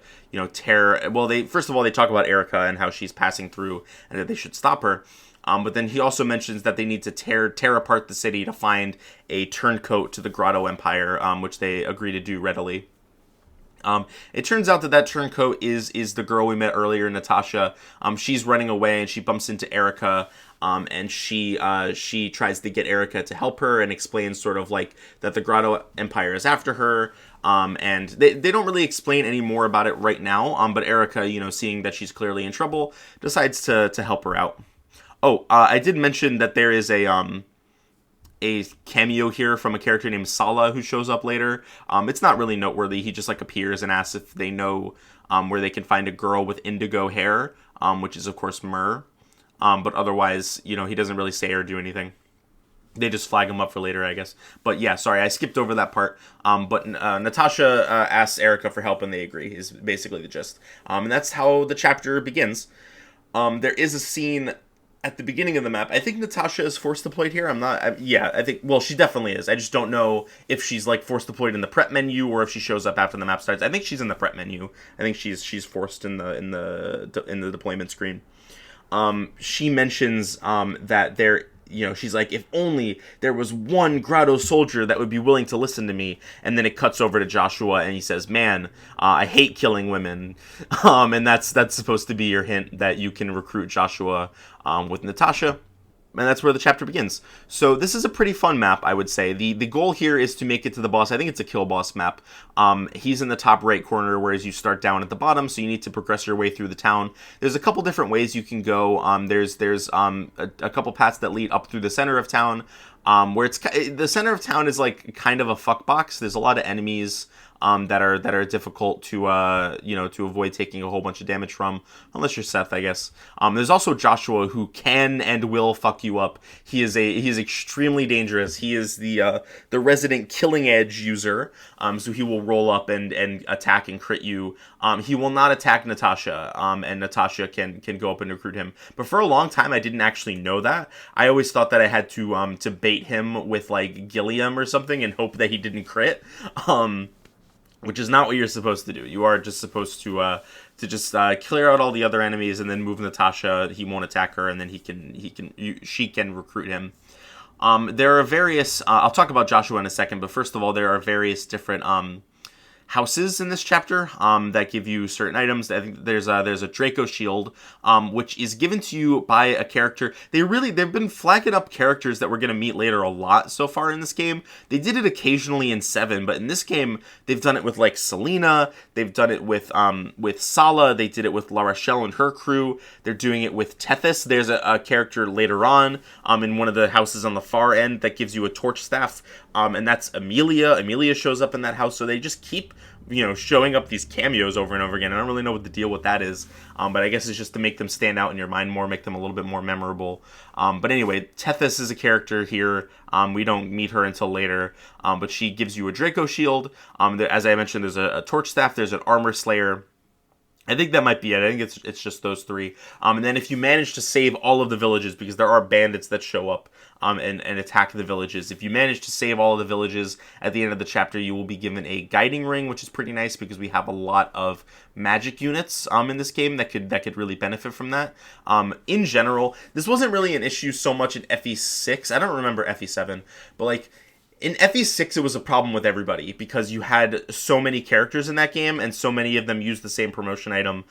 tear. Well, first of all they talk about Erica and how she's passing through and that they should stop her. But then he also mentions that they need to tear apart the city to find a turncoat to the Grotto Empire, which they agree to do readily. It turns out that turncoat is the girl we met earlier, Natasha. She's running away and she bumps into Erica, and she tries to get Erica to help her and explains sort of like that the Grotto Empire is after her. And they don't really explain any more about it right now. But Erica, seeing that she's clearly in trouble, decides to help her out. Oh, I did mention that there is a cameo here from a character named Sala who shows up later. It's not really noteworthy. He just like appears and asks if they know where they can find a girl with indigo hair, which is of course Myrrh. But otherwise, he doesn't really say or do anything. They just flag him up for later, I guess. But yeah, sorry, I skipped over that part. But Natasha asks Erica for help and they agree, is basically the gist. And that's how the chapter begins. There is a scene at the beginning of the map. I think Natasha is force deployed here. Well, she definitely is. I just don't know if she's like force deployed in the prep menu or if she shows up after the map starts. I think she's in the prep menu. I think she's forced in the deployment screen. She mentions that there, she's like, if only there was one Grotto soldier that would be willing to listen to me. And then it cuts over to Joshua and he says, man, I hate killing women. And that's supposed to be your hint that you can recruit Joshua with Natasha. And that's where the chapter begins. So this is a pretty fun map, I would say. The goal here is to make it to the boss. I think it's a kill boss map. He's in the top right corner, whereas you start down at the bottom, so you need to progress your way through the town. There's a couple different ways you can go. There's a couple paths that lead up through the center of town, where the center of town is like kind of a fuck box. There's a lot of enemies that are difficult to to avoid taking a whole bunch of damage from, unless you're Seth, I guess. There's also Joshua, who can and will fuck you up. He is extremely dangerous. He is the resident killing edge user. So he will roll up and attack and crit you. He will not attack Natasha. And Natasha can go up and recruit him. But for a long time, I didn't actually know that. I always thought that I had to bait him with like Gilliam or something and hope that he didn't crit. Which is not what you're supposed to do. You are just supposed to just clear out all the other enemies and then move Natasha. He won't attack her, and then she can recruit him. There are various. I'll talk about Joshua in a second, but first of all, there are various different houses in this chapter that give you certain items. I think there's a Draco shield, which is given to you by a character. They've been flagging up characters that we're going to meet later a lot so far in this game. They did it occasionally in 7, but in this game they've done it with like Selena. They've done it with Sala. They did it with La Rochelle and her crew. They're doing it with Tethys. There's a character later on in one of the houses on the far end that gives you a torch staff, and that's Amelia. Amelia shows up in that house, so they just keep showing up these cameos over and over again. I don't really know what the deal with that is, but I guess it's just to make them stand out in your mind more, make them a little bit more memorable. But anyway, Tethys is a character here. We don't meet her until later, but she gives you a Draco shield. As I mentioned, there's a torch staff, there's an armor slayer. I think that might be it. I think it's just those three. And then if you manage to save all of the villages, because there are bandits that show up and attack the villages. If you manage to save all of the villages at the end of the chapter, you will be given a guiding ring, which is pretty nice because we have a lot of magic units in this game that could really benefit from that. In general, this wasn't really an issue so much in FE6. I don't remember FE7, but like In FE6, it was a problem with everybody because you had so many characters in that game and so many of them used the same promotion item.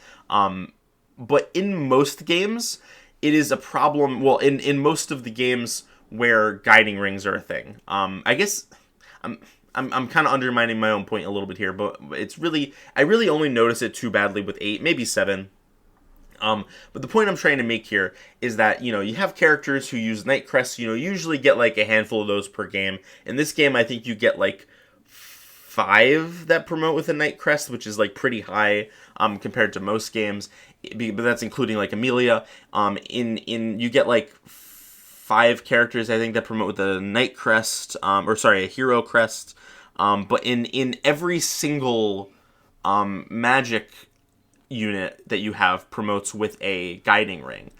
But in most games, it is a problem. Well, in most of the games where guiding rings are a thing, I guess I'm kind of undermining my own point a little bit here, but I really only notice it too badly with 8, maybe 7. But the point I'm trying to make here is that, you have characters who use Night Crests, usually get like a handful of those per game. In this game, I think you get like 5 that promote with a Night Crest, which is like pretty high compared to most games. But that's including like Amelia. You get like 5 characters, I think, that promote with a Night Crest, a Hero Crest. But in every single magic unit that you have promotes with a guiding ring.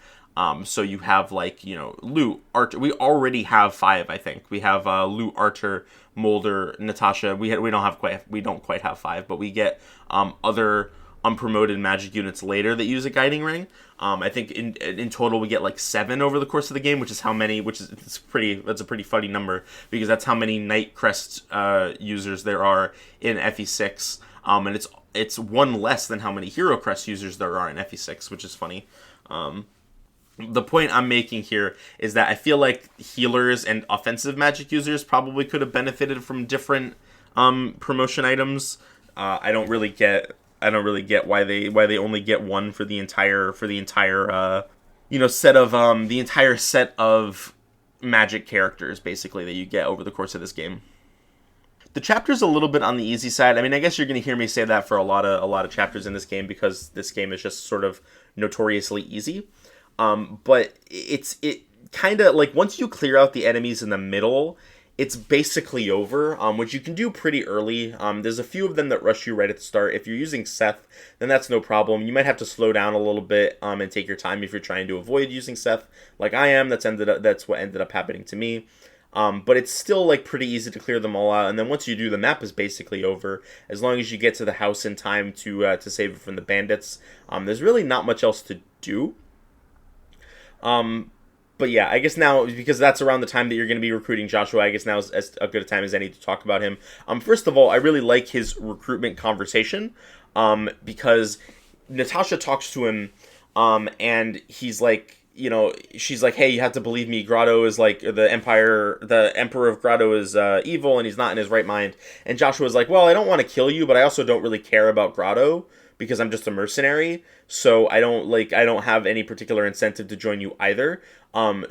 So you have like, Lute, Archer. We already have 5, I think. We have Lute, Archer, Molder, Natasha. We don't quite have 5, but we get other unpromoted magic units later that use a guiding ring. I think in total we get like 7 over the course of the game, that's a pretty funny number because that's how many Night Crest users there are in FE6. And it's 1 less than how many Hero Crest users there are in FE6, which is funny. The point I'm making here is that I feel like healers and offensive magic users probably could have benefited from different promotion items. I don't really get why they only get 1 for the entire set of magic characters basically that you get over the course of this game. The chapter's a little bit on the easy side. I mean, I guess you're going to hear me say that for a lot of chapters in this game because this game is just sort of notoriously easy. But it kind of like once you clear out the enemies in the middle, it's basically over, which you can do pretty early. There's a few of them that rush you right at the start. If you're using Seth, then that's no problem. You might have to slow down a little bit and take your time if you're trying to avoid using Seth, like I am. That's what ended up happening to me. But it's still like pretty easy to clear them all out, and then once you do, the map is basically over. As long as you get to the house in time to save it from the bandits, there's really not much else to do. But yeah, I guess now, because that's around the time that you're going to be recruiting Joshua, I guess now is as a good a time as any to talk about him. First of all, I really like his recruitment conversation, because Natasha talks to him, and he's like, she's like, hey, you have to believe me, Grotto is like, the Emperor of Grotto is evil, and he's not in his right mind. And Joshua's like, well, I don't want to kill you, but I also don't really care about Grotto, because I'm just a mercenary, so I don't have any particular incentive to join you either.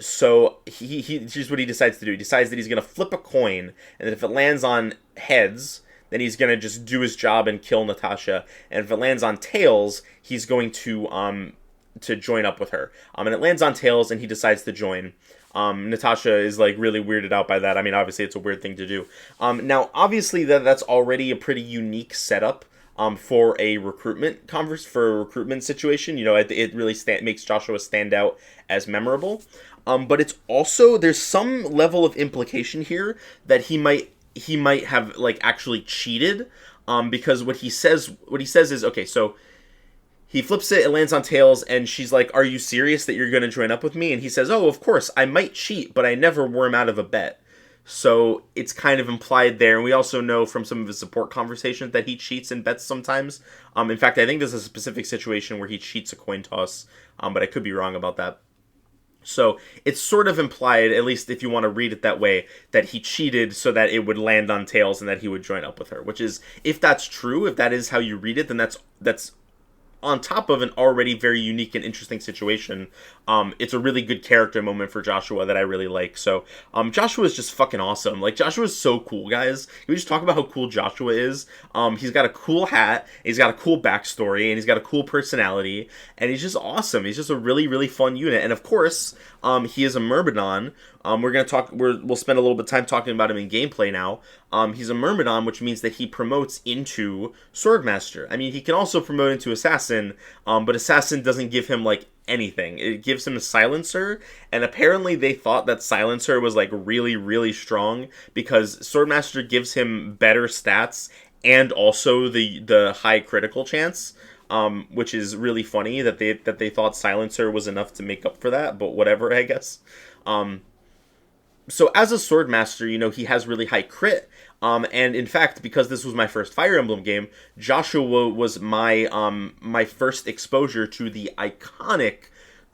So here's what he decides to do. He decides that he's going to flip a coin, and that if it lands on heads, then he's going to just do his job and kill Natasha. And if it lands on tails, he's going to join up with her. And it lands on tails, and he decides to join. Natasha is like really weirded out by that. I mean, obviously it's a weird thing to do. Now, obviously that's already a pretty unique setup for a recruitment situation. It really makes Joshua stand out as memorable. But it's also, there's some level of implication here that he might have like actually cheated, because what he says is, okay, so he flips it lands on tails, and she's like, are you serious that you're going to join up with me? And he says, oh, of course, I might cheat, but I never worm out of a bet. So it's kind of implied there, and we also know from some of his support conversations that he cheats and bets sometimes. In fact, I think there's a specific situation where he cheats a coin toss, but I could be wrong about that. So it's sort of implied, at least if you want to read it that way, that he cheated so that it would land on tails and that he would join up with her. Which is, if that's true, if that is how you read it, then that's on top of an already very unique and interesting situation. It's a really good character moment for Joshua that I really like. So Joshua is just fucking awesome. Like, Joshua is so cool, guys. Can we just talk about how cool Joshua is? He's got a cool hat, he's got a cool backstory, and he's got a cool personality, and he's just awesome. He's just a really, really fun unit. And of course, he is a Myrmidon. We'll spend a little bit of time talking about him in gameplay now. He's a Myrmidon, which means that he promotes into Swordmaster. I mean, he can also promote into Assassin, but Assassin doesn't give him, like, anything. It gives him a Silencer, and apparently they thought that Silencer was, like, really, really strong, because Swordmaster gives him better stats, and also the high critical chance, which is really funny that they thought Silencer was enough to make up for that, but whatever, I guess. So as a sword master, he has really high crit. And in fact, because this was my first Fire Emblem game, Joshua was my first exposure to the iconic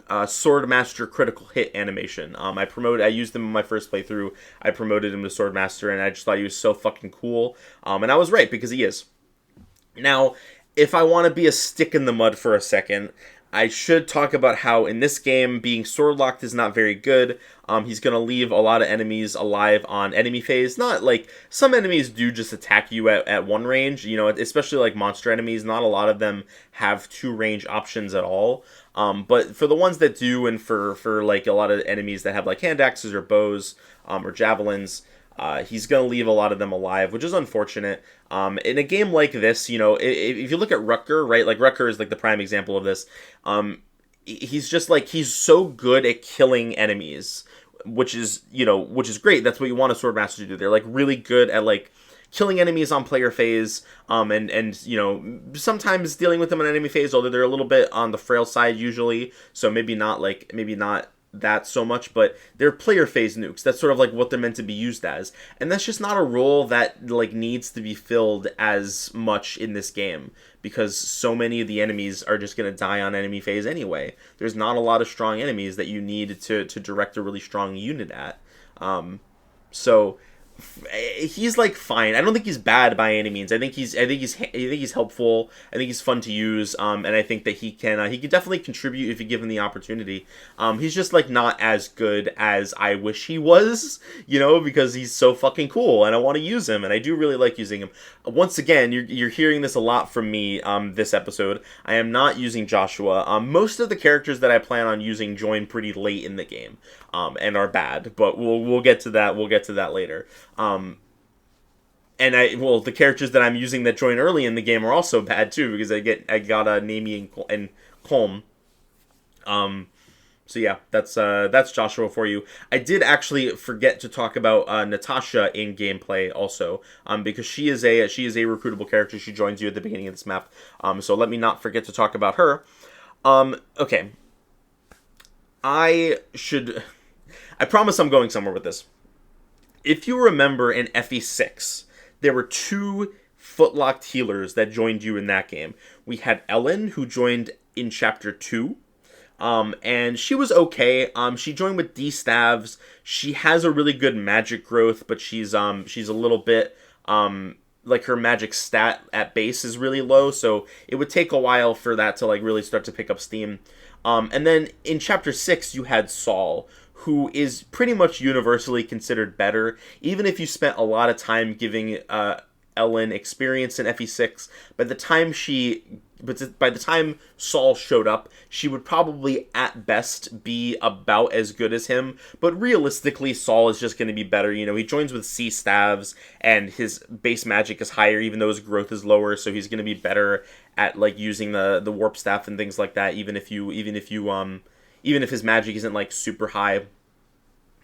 Swordmaster critical hit animation. I used him in my first playthrough. I promoted him to Swordmaster, and I just thought he was so fucking cool. And I was right, because he is. Now, if I want to be a stick in the mud for a second, I should talk about how in this game, being sword locked is not very good. He's going to leave a lot of enemies alive on enemy phase. Not like, some enemies do just attack you at one range, especially like monster enemies. Not a lot of them have two range options at all. But for the ones that do, and for like a lot of enemies that have like hand axes or bows or javelins, he's going to leave a lot of them alive, which is unfortunate. In a game like this, if you look at Rutger, right, like Rutger is like the prime example of this. He's just like, he's so good at killing enemies, which is great. That's what you want a Swordmaster to do. They're like really good at like killing enemies on player phase, and sometimes dealing with them on enemy phase, although they're a little bit on the frail side usually, so maybe not that so much, but they're player phase nukes. That's sort of like what they're meant to be used as, and that's just not a role that like needs to be filled as much in this game, because so many of the enemies are just going to die on enemy phase anyway. There's not a lot of strong enemies that you need to direct a really strong unit at. So he's like fine. I don't think he's bad by any means. I think he's helpful. I think he's fun to use. And I think that he can definitely contribute if you give him the opportunity. He's just like not as good as I wish he was, because he's so fucking cool and I want to use him, and I do really like using him. Once again, you're hearing this a lot from me this episode. I am not using Joshua. Most of the characters that I plan on using join pretty late in the game, and are bad, but we'll get to that. We'll get to that later. And the characters that I'm using that join early in the game are also bad too, because I got Nami and Colm. So yeah, that's Joshua for you. I did actually forget to talk about Natasha in gameplay also, because she is a recruitable character. She joins you at the beginning of this map. So let me not forget to talk about her. Okay. I promise I'm going somewhere with this. If you remember in FE6, there were two footlocked healers that joined you in that game. We had Ellen, who joined in Chapter 2, and she was okay. She joined with D staves. She has a really good magic growth, but she's a little bit, like her magic stat at base is really low, so it would take a while for that to like really start to pick up steam. And then in Chapter 6, you had Saul, who is pretty much universally considered better, even if you spent a lot of time giving Ellen experience in FE6. By the time Saul showed up, she would probably at best be about as good as him, but realistically Saul is just going to be better. He joins with C staves, and his base magic is higher even though his growth is lower, so he's going to be better at like using the warp staff and things like that, even if his magic isn't like super high.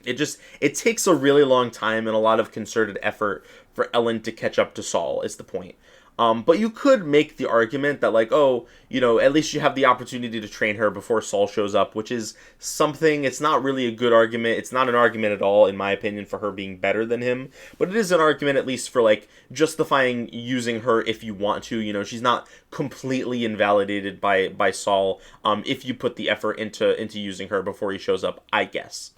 It takes a really long time and a lot of concerted effort for Ellen to catch up to Saul, is the point. But you could make the argument that like, at least you have the opportunity to train her before Saul shows up, which is something. It's not really a good argument. It's not an argument at all, in my opinion, for her being better than him. But it is an argument, at least, for like justifying using her if you want to. She's not completely invalidated by Saul, if you put the effort into using her before he shows up, I guess.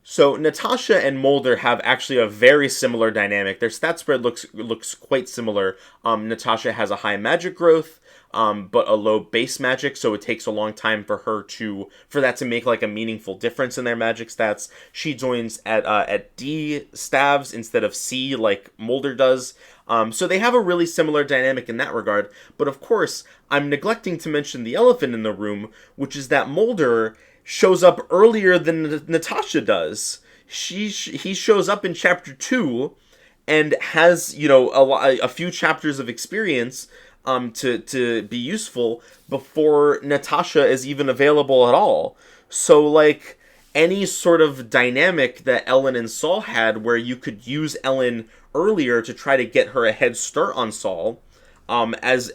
So Natasha and Mulder have actually a very similar dynamic. Their stat spread looks quite similar. Natasha has a high magic growth, but a low base magic, so it takes a long time for that to make like a meaningful difference in their magic stats. She joins at D staves instead of C like Mulder does. So they have a really similar dynamic in that regard. But of course, I'm neglecting to mention the elephant in the room, which is that Mulder shows up earlier than Natasha does. He shows up in Chapter 2 and has, a few chapters of experience to be useful before Natasha is even available at all. So, like, any sort of dynamic that Ellen and Saul had where you could use Ellen earlier to try to get her a head start on Saul, as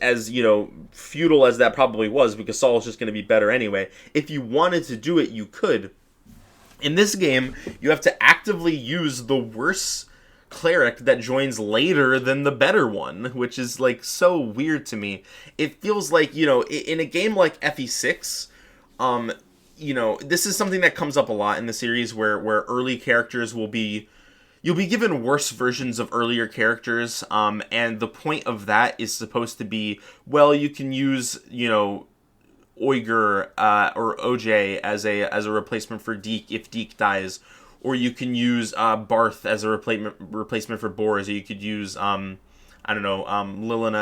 futile as that probably was, because Saul's just going to be better anyway. If you wanted to do it, you could. In this game, you have to actively use the worse cleric that joins later than the better one, which is like so weird to me. It feels like, in a game like FE6, this is something that comes up a lot in the series where early characters will be you'll be given worse versions of earlier characters, and the point of that is supposed to be, well, you can use, Uyghur or OJ as a replacement for Deke if Deke dies, or you can use Barth as a replacement for Bors, or you could use Lilina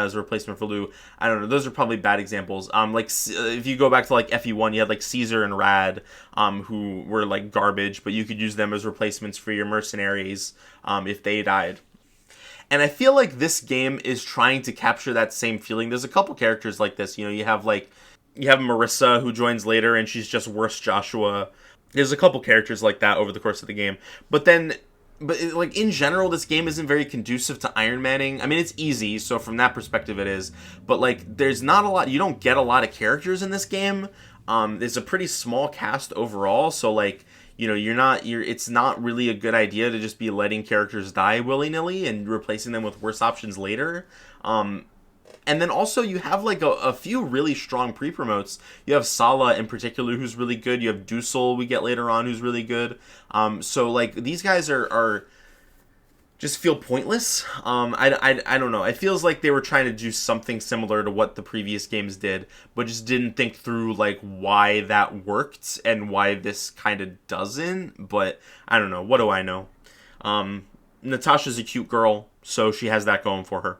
as a replacement for Lou. I don't know. Those are probably bad examples. If you go back to like FE1, you had like Caesar and Rad, who were like garbage, but you could use them as replacements for your mercenaries if they died. And I feel like this game is trying to capture that same feeling. There's a couple characters like this. You have Marissa, who joins later, and she's just worse Joshua. There's a couple characters like that over the course of the game. But in general, this game isn't very conducive to Iron Manning. I mean, it's easy, so from that perspective it is. But, there's not a lot... You don't get a lot of characters in this game. There's a pretty small cast overall, so, it's not really a good idea to just be letting characters die willy-nilly and replacing them with worse options later. And then also you have a few really strong pre-promotes. You have Sala in particular, who's really good. You have Dusel we get later on, who's really good. These guys are just feel pointless. I don't know. It feels like they were trying to do something similar to what the previous games did, but just didn't think through why that worked and why this kind of doesn't. But I don't know. What do I know? Natasha's a cute girl, so she has that going for her.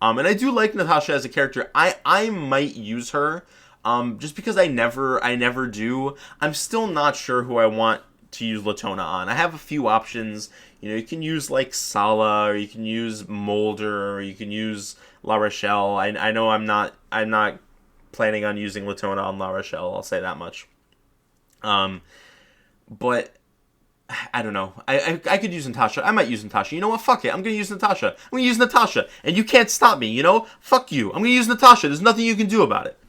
And I do like Natasha as a character. I might use her, just because I never do. I'm still not sure who I want to use Latona on. I have a few options. You can use Sala, or you can use Mulder, or you can use La Rochelle. I know I'm not planning on using Latona on La Rochelle. I'll say that much. But I don't know. I could use Natasha. I might use Natasha. You know what? Fuck it. I'm going to use Natasha. I'm going to use Natasha. And you can't stop me, Fuck you. I'm going to use Natasha. There's nothing you can do about it.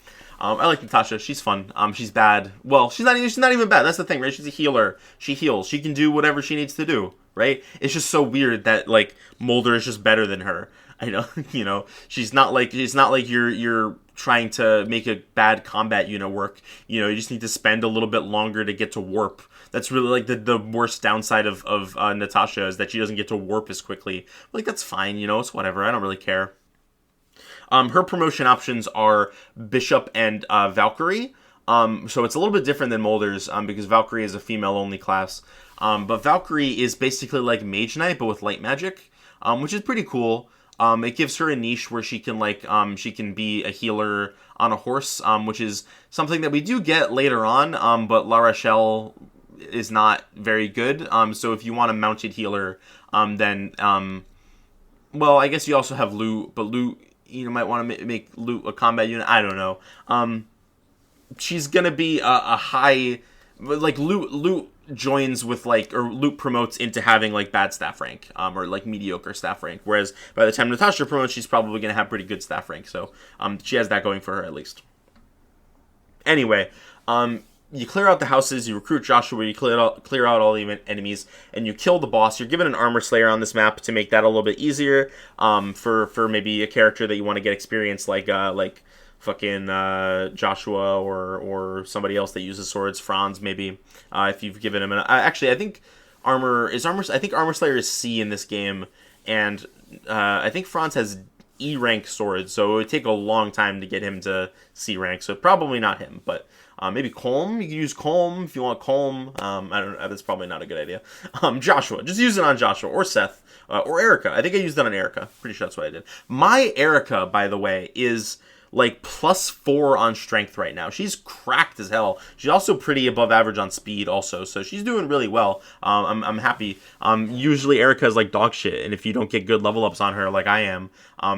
I like Natasha. She's fun. She's bad. Well, she's not even bad. That's the thing, right? She's a healer. She heals. She can do whatever she needs to do, right? It's just so weird that, Mulder is just better than her. I know, she's not like you're trying to make a bad combat unit work. You just need to spend a little bit longer to get to warp. That's really the worst downside of Natasha, is that she doesn't get to warp as quickly. That's fine, it's whatever. I don't really care. Her promotion options are Bishop and Valkyrie. So it's a little bit different than Mulder's, because Valkyrie is a female-only class. But Valkyrie is basically like Mage Knight, but with light magic, which is pretty cool. It gives her a niche where she can she can be a healer on a horse, which is something that we do get later on. But La Rochelle is not very good. So if you want a mounted healer, then I guess you also have Loot, but Loot, might want to make Loot a combat unit. I don't know. She's gonna be a high, Loot joins with or Loot promotes into having bad staff rank, or mediocre staff rank, whereas by the time Natasha promotes, she's probably gonna have pretty good staff rank, so she has that going for her at least. Anyway, you clear out the houses, you recruit Joshua, you clear out all the enemies, and you kill the boss. You're given an armor slayer on this map to make that a little bit easier, for maybe a character that you want to get experience, like fucking Joshua, or somebody else that uses swords, Franz maybe, if you've given him actually, I think armor slayer is C in this game, and I think Franz has E rank swords, so it would take a long time to get him to C rank, so probably not him, but maybe Colm. You can use Colm if you want Colm. I don't know. That's probably not a good idea. Joshua. Just use it on Joshua or Seth or Erica. I think I used that on Erica. Pretty sure that's what I did. My Erica, by the way, is +4 on strength right now. She's cracked as hell. She's also pretty above average on speed also, so she's doing really well. I'm happy. Usually Erica is dog shit, and if you don't get good level ups on her like I am,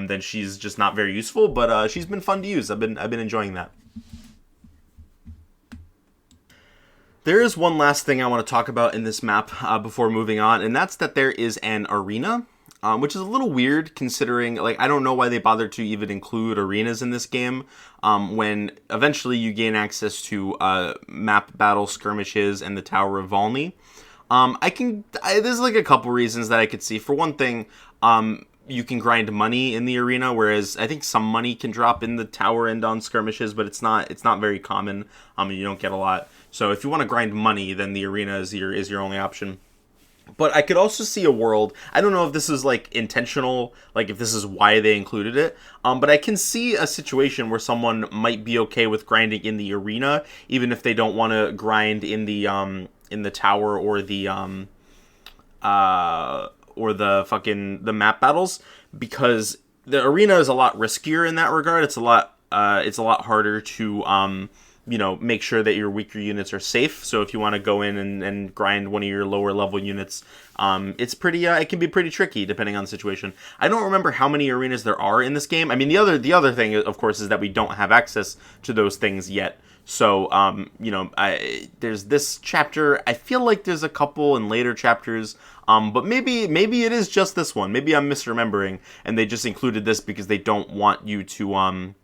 then she's just not very useful, but she's been fun to use. I've been enjoying that. There is one last thing I want to talk about in this map before moving on, and that's that there is an arena. which is a little weird considering, like, I don't know why they bothered to even include arenas in this game, when eventually you gain access to map battle skirmishes and the Tower of Volney. There's like a couple reasons that I could see. For one thing, you can grind money in the arena, whereas I think some money can drop in the tower and on skirmishes, but it's not very common. You don't get a lot. So if you want to grind money, then the arena is your only option. But I could also see a world, I don't know if this is like intentional, like if this is why they included it, but I can see a situation where someone might be okay with grinding in the arena, even if they don't want to grind in the tower or the the map battles, because the arena is a lot riskier in that regard. It's a lot harder to make sure that your weaker units are safe. So if you want to go in and grind one of your lower level units, it can be pretty tricky depending on the situation. I don't remember how many arenas there are in this game. I mean, the other thing, of course, is that we don't have access to those things yet. So, there's this chapter. I feel like there's a couple in later chapters, but maybe it is just this one. Maybe I'm misremembering, and they just included this because they don't want you to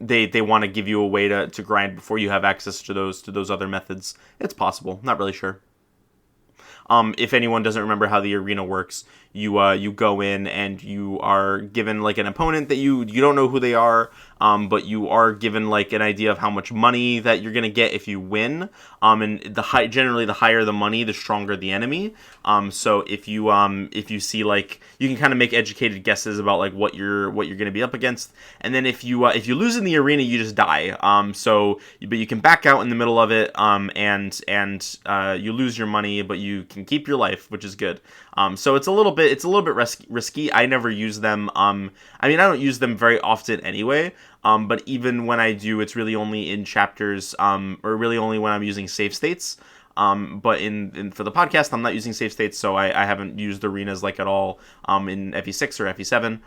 they want to give you a way to grind before you have access to those other methods. It's possible. Not really sure. If anyone doesn't remember how the arena works, you go in and you are given like an opponent that you don't know who they are, but you are given like an idea of how much money that you're gonna get if you win. And generally the higher the money, the stronger the enemy. So if you see, like, you can kind of make educated guesses about like what you're gonna be up against, and then if you lose in the arena, you just die. But you can back out in the middle of it, and you lose your money, but you can keep your life, which is good. So it's a little bit risky. I never use them. I don't use them very often anyway. But even when I do, it's really only in chapters, or really only when I'm using save states. But for the podcast, I'm not using save states, so I haven't used arenas like at all in FE6 or FE7.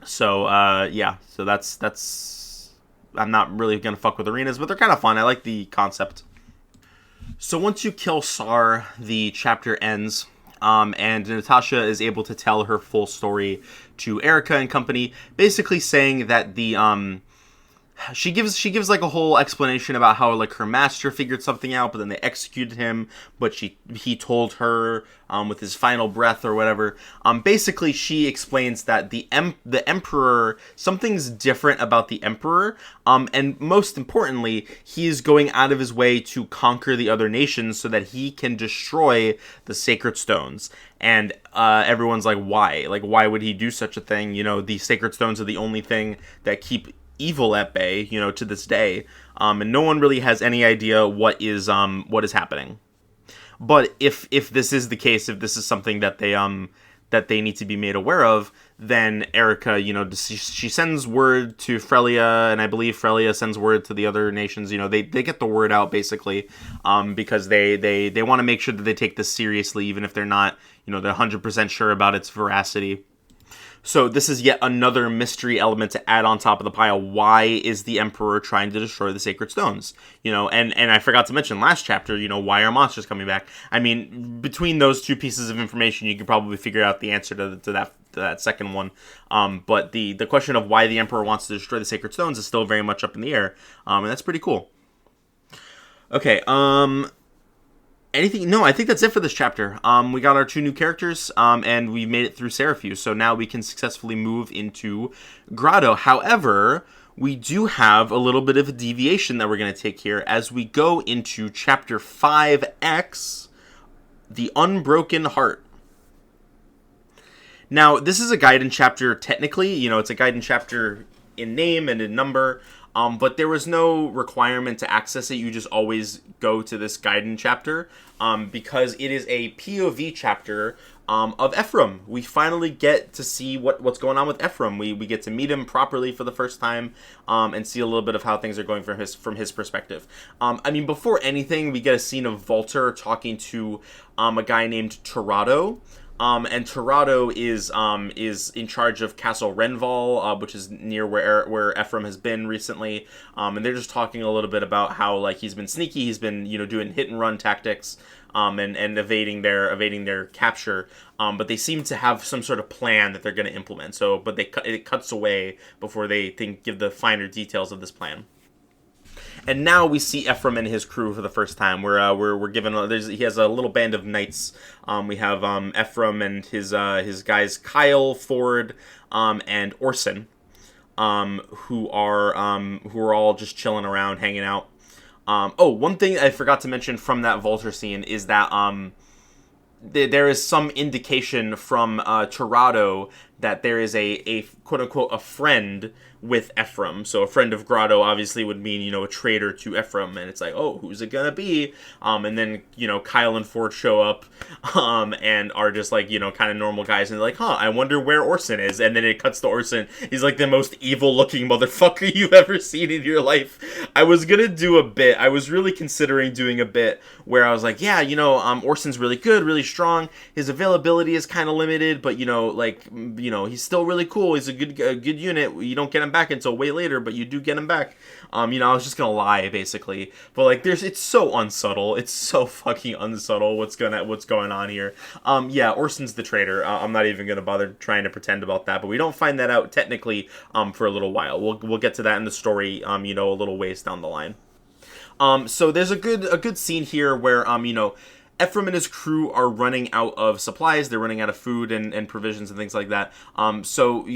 So that's I'm not really gonna fuck with arenas, but they're kind of fun. I like the concept. So once you kill Sar, the chapter ends. And Natasha is able to tell her full story to Erica and company, basically saying that she gives like a whole explanation about how like her master figured something out, but then they executed him, but he told her with his final breath or whatever. Basically, she explains that the emperor, something's different about the emperor, and most importantly, he is going out of his way to conquer the other nations so that he can destroy the sacred stones. And everyone's like, why? Like, why would he do such a thing? The sacred stones are the only thing that keep evil at bay, to this day, and no one really has any idea what is happening. But if this is the case, if this is something that they need to be made aware of, then Erica, she sends word to Frelia, and I believe Frelia sends word to the other nations. They get the word out basically, because they want to make sure that they take this seriously, even if they're not, they're 100% sure about its veracity. So this is yet another mystery element to add on top of the pile. Why is the Emperor trying to destroy the Sacred Stones? And I forgot to mention last chapter, why are monsters coming back? I mean, between those two pieces of information, you can probably figure out the answer to that second one. But the question of why the Emperor wants to destroy the Sacred Stones is still very much up in the air. And that's pretty cool. Okay, anything? No, I think that's it for this chapter. We got our 2 new characters, and we made it through Seraphue, so now we can successfully move into Grotto. However, we do have a little bit of a deviation that we're going to take here as we go into chapter 5X, The Unbroken Heart. Now, this is a Gaiden chapter technically. It's a Gaiden chapter in name and in number. But there was no requirement to access it. You just always go to this Gaiden chapter, because it is a POV chapter of Ephraim. We finally get to see what's going on with Ephraim. We get to meet him properly for the first time, and see a little bit of how things are going from his perspective. Before anything, we get a scene of Volter talking to a guy named Torado. And Torado is in charge of Castle Renval, which is near where Ephraim has been recently. And they're just talking a little bit about how like he's been sneaky, he's been doing hit and run tactics, and evading their capture. But they seem to have some sort of plan that they're going to implement. So, but it cuts away before they give the finer details of this plan. And now we see Ephraim and his crew for the first time. We're given he has a little band of knights. We have Ephraim and his guys Kyle, Forde, and Orson, who are all just chilling around, hanging out. One thing I forgot to mention from that Volter scene is that there is some indication from Torado that there is a quote unquote a friend with Ephraim. So a friend of Grotto obviously would mean, a traitor to Ephraim, and it's like, oh, who's it gonna be? And then, Kyle and Forde show up, and are just like, kind of normal guys, and they're like, I wonder where Orson is. And then it cuts to Orson. He's like the most evil looking motherfucker you've ever seen in your life. I was gonna do a bit. I was really considering doing a bit where I was like, yeah, Orson's really good, really strong. His availability is kind of limited, but he's still really cool. He's a good unit. You don't get him back until way later, but you do get him back. I was just gonna lie basically, but like it's so unsubtle. It's so fucking unsubtle what's going on here. Orson's the traitor. I'm not even gonna bother trying to pretend about that, but we don't find that out technically for a little while. We'll get to that in the story a little ways down the line. So there's a good scene here where Ephraim and his crew are running out of supplies. They're running out of food and provisions and things like that. So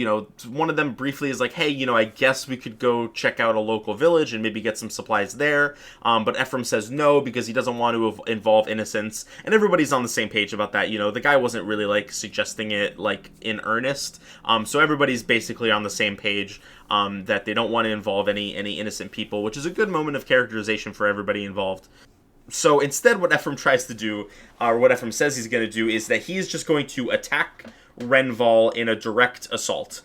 one of them briefly is like, hey, I guess we could go check out a local village and maybe get some supplies there. But Ephraim says no because he doesn't want to involve innocents. And everybody's on the same page about that. The guy wasn't really like suggesting it like in earnest. So everybody's basically on the same page. That they don't want to involve any innocent people, which is a good moment of characterization for everybody involved. So instead, what Ephraim tries to do, or what Ephraim says he's going to do, is that he's just going to attack Renval in a direct assault,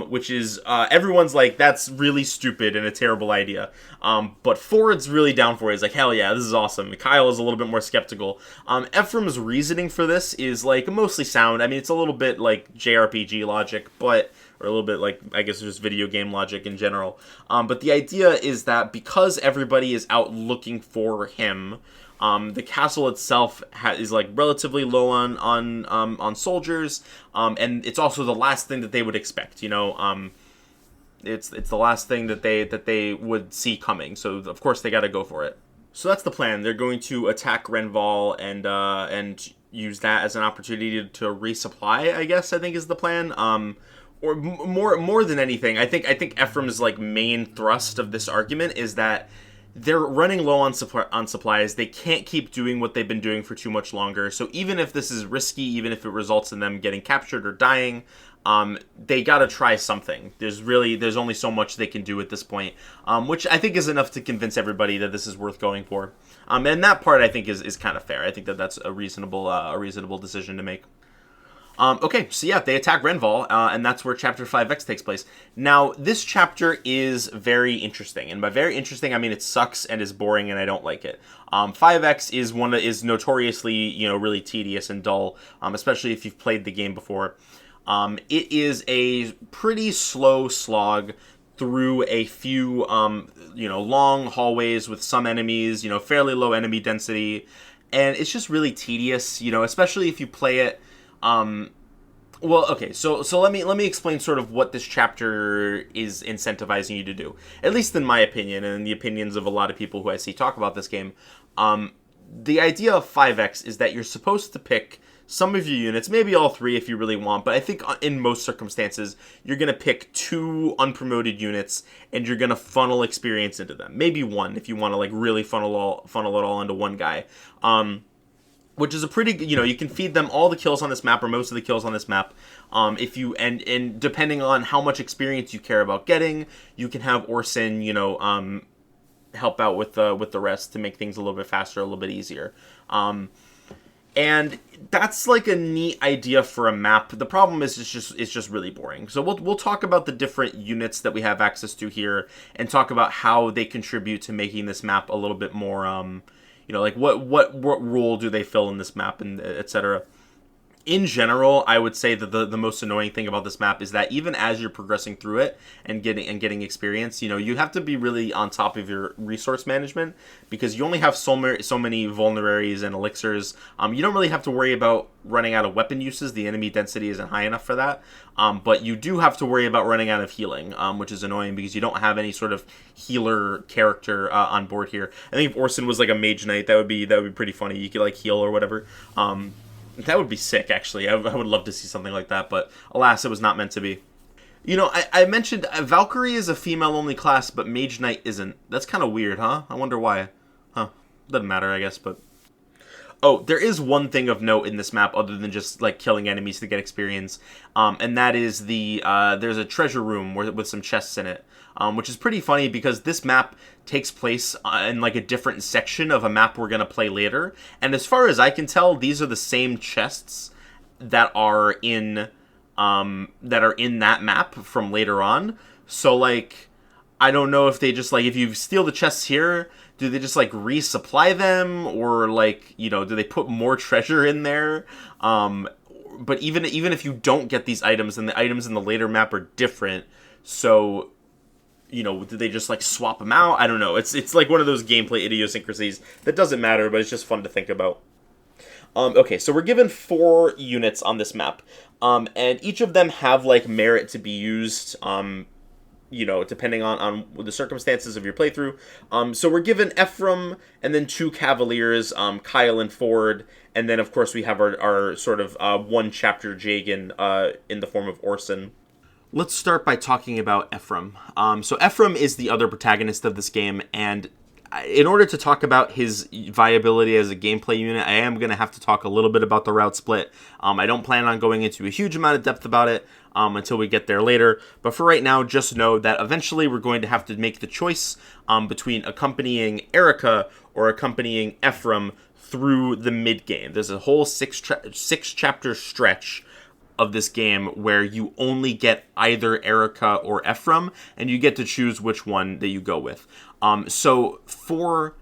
which is, everyone's like, that's really stupid and a terrible idea. But Forde's really down for it. He's like, hell yeah, this is awesome. Kyle is a little bit more skeptical. Ephraim's reasoning for this is, like, mostly sound. I mean, it's a little bit like JRPG logic, or a little bit like, I guess, just video game logic in general. But the idea is that because everybody is out looking for him, the castle itself is like relatively low on soldiers, and it's also the last thing that they would expect. It's the last thing that they would see coming. So of course they got to go for it. So that's the plan. They're going to attack Renval and use that as an opportunity to resupply. I guess I think is the plan. Or more than anything, I think Ephraim's like main thrust of this argument is that they're running low on supplies. They can't keep doing what they've been doing for too much longer. So even if this is risky, even if it results in them getting captured or dying, they got to try something. There's only so much they can do at this point, which I think is enough to convince everybody that this is worth going for. And that part I think is kind of fair. I think that's a reasonable decision to make. Okay, so yeah, they attack Renval, and that's where Chapter 5X takes place. Now, this chapter is very interesting, and by very interesting, I mean it sucks and is boring, and I don't like it. 5X is notoriously, really tedious and dull, especially if you've played the game before. It is a pretty slow slog through a few, long hallways with some enemies, fairly low enemy density, and it's just really tedious, especially if you play it. So let me explain sort of what this chapter is incentivizing you to do. At least in my opinion, and in the opinions of a lot of people who I see talk about this game. The idea of 5X is that you're supposed to pick some of your units, maybe all three if you really want, but I think in most circumstances, you're going to pick 2 unpromoted units, and you're going to funnel experience into them. Maybe 1 if you want to like really funnel it all into one guy. Which is a pretty, you can feed them all the kills on this map, or most of the kills on this map. If you and depending on how much experience you care about getting, you can have Orson, help out with the rest to make things a little bit faster, a little bit easier. And that's like a neat idea for a map. The problem is it's just really boring. So we'll talk about the different units that we have access to here, and talk about how they contribute to making this map a little bit more like what role do they fill in this map, and etc. in general, I would say that the most annoying thing about this map is that even as you're progressing through it and getting experience, you have to be really on top of your resource management, because you only have so many vulneraries and elixirs. You don't really have to worry about running out of weapon uses. The enemy density isn't high enough for that. But you do have to worry about running out of healing, which is annoying because you don't have any sort of healer character on board here. I think if Orson was like a mage knight, that would be pretty funny. You could like heal or whatever. That would be sick, actually. I would love to see something like that, but alas, it was not meant to be. I mentioned Valkyrie is a female-only class, but Mage Knight isn't. That's kind of weird, huh? I wonder why. Huh. Doesn't matter, I guess, but... Oh, there is one thing of note in this map other than just, like, killing enemies to get experience, and that is there's a treasure room with some chests in it, which is pretty funny because this map takes place in, like, a different section of a map we're going to play later, and as far as I can tell, these are the same chests that are in that map from later on. So, like, I don't know if they just, like, if you steal the chests here, do they just, like, resupply them? Or, like, do they put more treasure in there? But even if you don't get these items, then the items in the later map are different. So, do they just, like, swap them out? I don't know. It's like one of those gameplay idiosyncrasies that doesn't matter, but it's just fun to think about. Okay, so we're given 4 units on this map. And each of them have, like, merit to be used, depending on the circumstances of your playthrough. So we're given Ephraim, and then 2 Cavaliers, Kyle and Forde, and then, of course, we have our sort of one-chapter Jagan in the form of Orson. Let's start by talking about Ephraim. So Ephraim is the other protagonist of this game, and in order to talk about his viability as a gameplay unit, I am going to have to talk a little bit about the route split. I don't plan on going into a huge amount of depth about it until we get there later. But for right now, just know that eventually we're going to have to make the choice between accompanying Erica or accompanying Ephraim through the mid-game. There's a whole six-chapter stretch of this game where you only get either Erica or Ephraim, and you get to choose which one that you go with. So for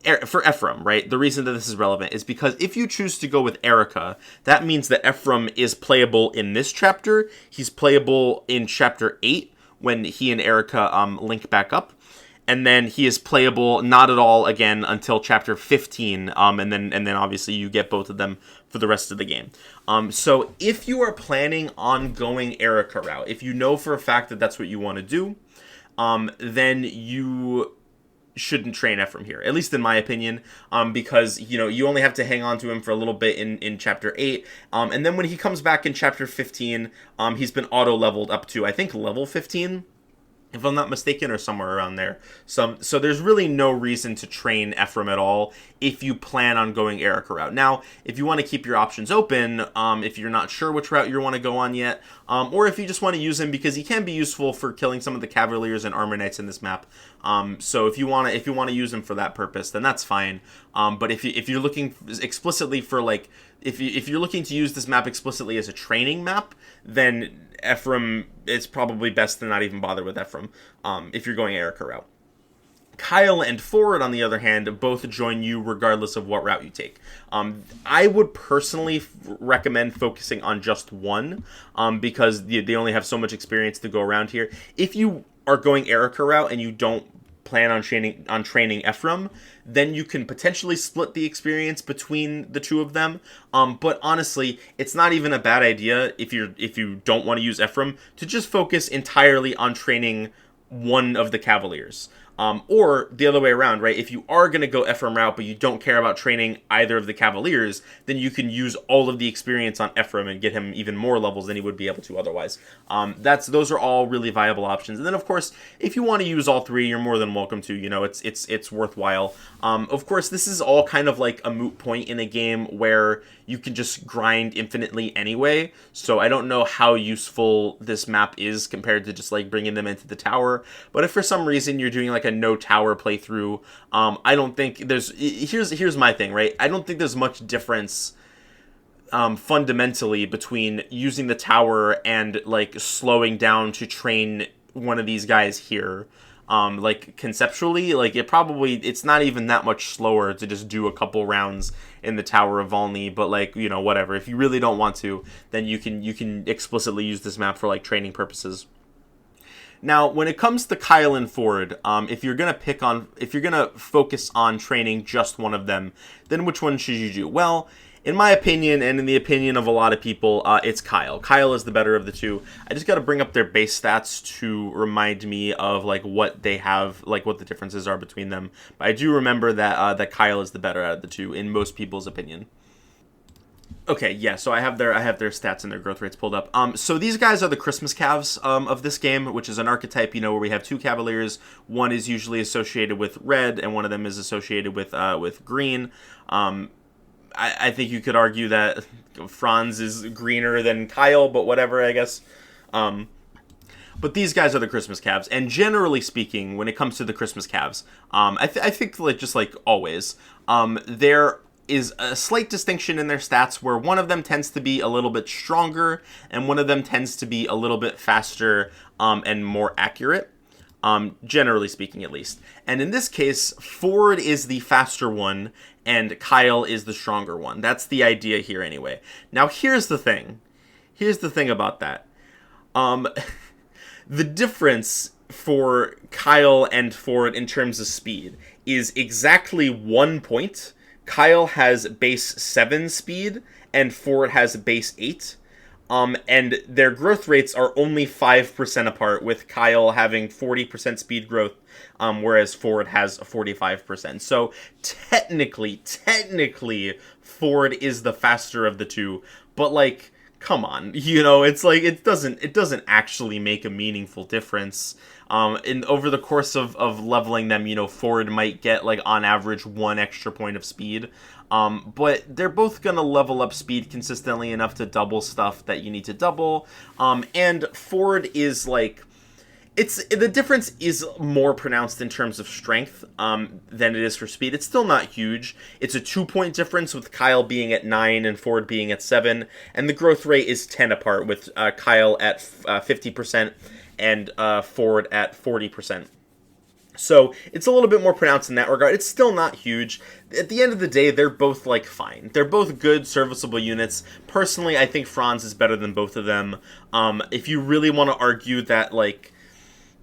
Ephraim, right, the reason that this is relevant is because if you choose to go with Erica, that means that Ephraim is playable in this chapter. He's playable in chapter 8 when he and Erica link back up. And then he is playable not at all again until chapter 15, and then obviously you get both of them for the rest of the game. So if you are planning on going Erica route, if you know for a fact that that's what you want to do, then you shouldn't train Ephraim here, at least in my opinion, because you only have to hang on to him for a little bit in chapter 8, and then when he comes back in chapter 15, he's been auto leveled up to, I think, level 15. If I'm not mistaken, or somewhere around there. So there's really no reason to train Ephraim at all if you plan on going Erica route. Now, if you want to keep your options open, if you're not sure which route you want to go on yet, or if you just want to use him because he can be useful for killing some of the Cavaliers and Armor Knights in this map. So if you want to use him for that purpose, then that's fine. But if you're looking explicitly for, like, if you're looking to use this map explicitly as a training map, then Ephraim, it's probably best to not even bother with Ephraim if you're going Erica route. Kyle and Forde, on the other hand, both join you regardless of what route you take. I would personally recommend focusing on just one because they only have so much experience to go around here. If you are going Erica route and you don't plan on training Ephraim, then you can potentially split the experience between the two of them. But honestly, it's not even a bad idea if you don't want to use Ephraim to just focus entirely on training one of the Cavaliers. Or the other way around, right? If you are going to go Ephraim route, but you don't care about training either of the Cavaliers, then you can use all of the experience on Ephraim and get him even more levels than he would be able to otherwise. Those are all really viable options. And then, of course, if you want to use all 3, you're more than welcome to. It's worthwhile. Of course, this is all kind of like a moot point in a game where you can just grind infinitely anyway. So I don't know how useful this map is compared to just like bringing them into the tower. But if for some reason you're doing like a no tower playthrough, I don't think here's my thing, right? I don't think there's much difference fundamentally between using the tower and like slowing down to train one of these guys here. Like conceptually, like it's not even that much slower to just do a couple rounds in the Tower of Volney, but like, whatever. If you really don't want to, then you can explicitly use this map for like training purposes. Now, when it comes to Kyle and Forde, if you're gonna focus on training just one of them, then which one should you do? Well, in my opinion, and in the opinion of a lot of people, it's Kyle. Kyle is the better of the two. I just got to bring up their base stats to remind me of like what they have, like what the differences are between them. But I do remember that Kyle is the better out of the two in most people's opinion. Okay, yeah, so I have their stats and their growth rates pulled up. So these guys are the Christmas Cavs of this game, which is an archetype, where we have two Cavaliers. One is usually associated with red, and one of them is associated with green. I think you could argue that Franz is greener than Kyle, but whatever, I guess. But these guys are the Christmas Cavs, and generally speaking, when it comes to the Christmas Cavs, I think just like always, there is a slight distinction in their stats where one of them tends to be a little bit stronger, and one of them tends to be a little bit faster and more accurate. Generally speaking, at least. And in this case, Forde is the faster one, and Kyle is the stronger one. That's the idea here, anyway. Now, here's the thing. Here's the thing about that. The difference for Kyle and Forde in terms of speed is exactly 1 point. Kyle has base 7 speed, and Forde has base 8. And their growth rates are only 5% apart, with Kyle having 40% speed growth, whereas Forde has 45%. So technically, Forde is the faster of the two, but like, come on, it's like, it doesn't actually make a meaningful difference. Over the course of leveling them, Forde might get like on average 1 extra point of speed. But they're both going to level up speed consistently enough to double stuff that you need to double. And Forde is like, the difference is more pronounced in terms of strength than it is for speed. It's still not huge. It's a 2-point difference, with Kyle being at 9 and Forde being at 7. And the growth rate is 10 apart, with Kyle at 50% and Forde at 40%. So it's a little bit more pronounced in that regard. It's still not huge. At the end of the day, they're both like fine. They're both good, serviceable units. Personally, I think Franz is better than both of them. If you really want to argue that, like,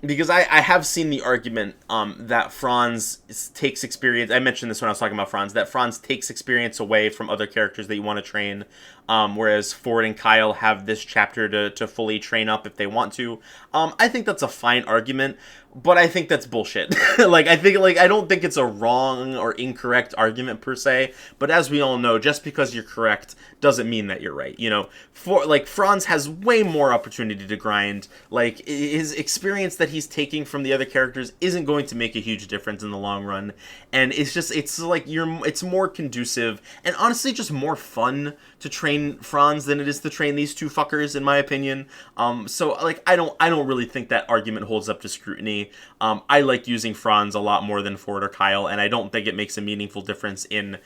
because I have seen the argument that Franz takes experience. I mentioned this when I was talking about Franz, that Franz takes experience away from other characters that you want to train, whereas Forde and Kyle have this chapter to fully train up if they want to. I think that's a fine argument, but I think that's bullshit. I don't think it's a wrong or incorrect argument per se, but as we all know, just because you're correct doesn't mean that you're right. Franz has way more opportunity to grind. Like, his experience that he's taking from the other characters isn't going to make a huge difference in the long run, and it's more conducive and honestly just more fun to train Franz than it is to train these two fuckers, in my opinion. So I don't really think that argument holds up to scrutiny. I like using Franz a lot more than Forde or Kyle, and I don't think it makes a meaningful difference in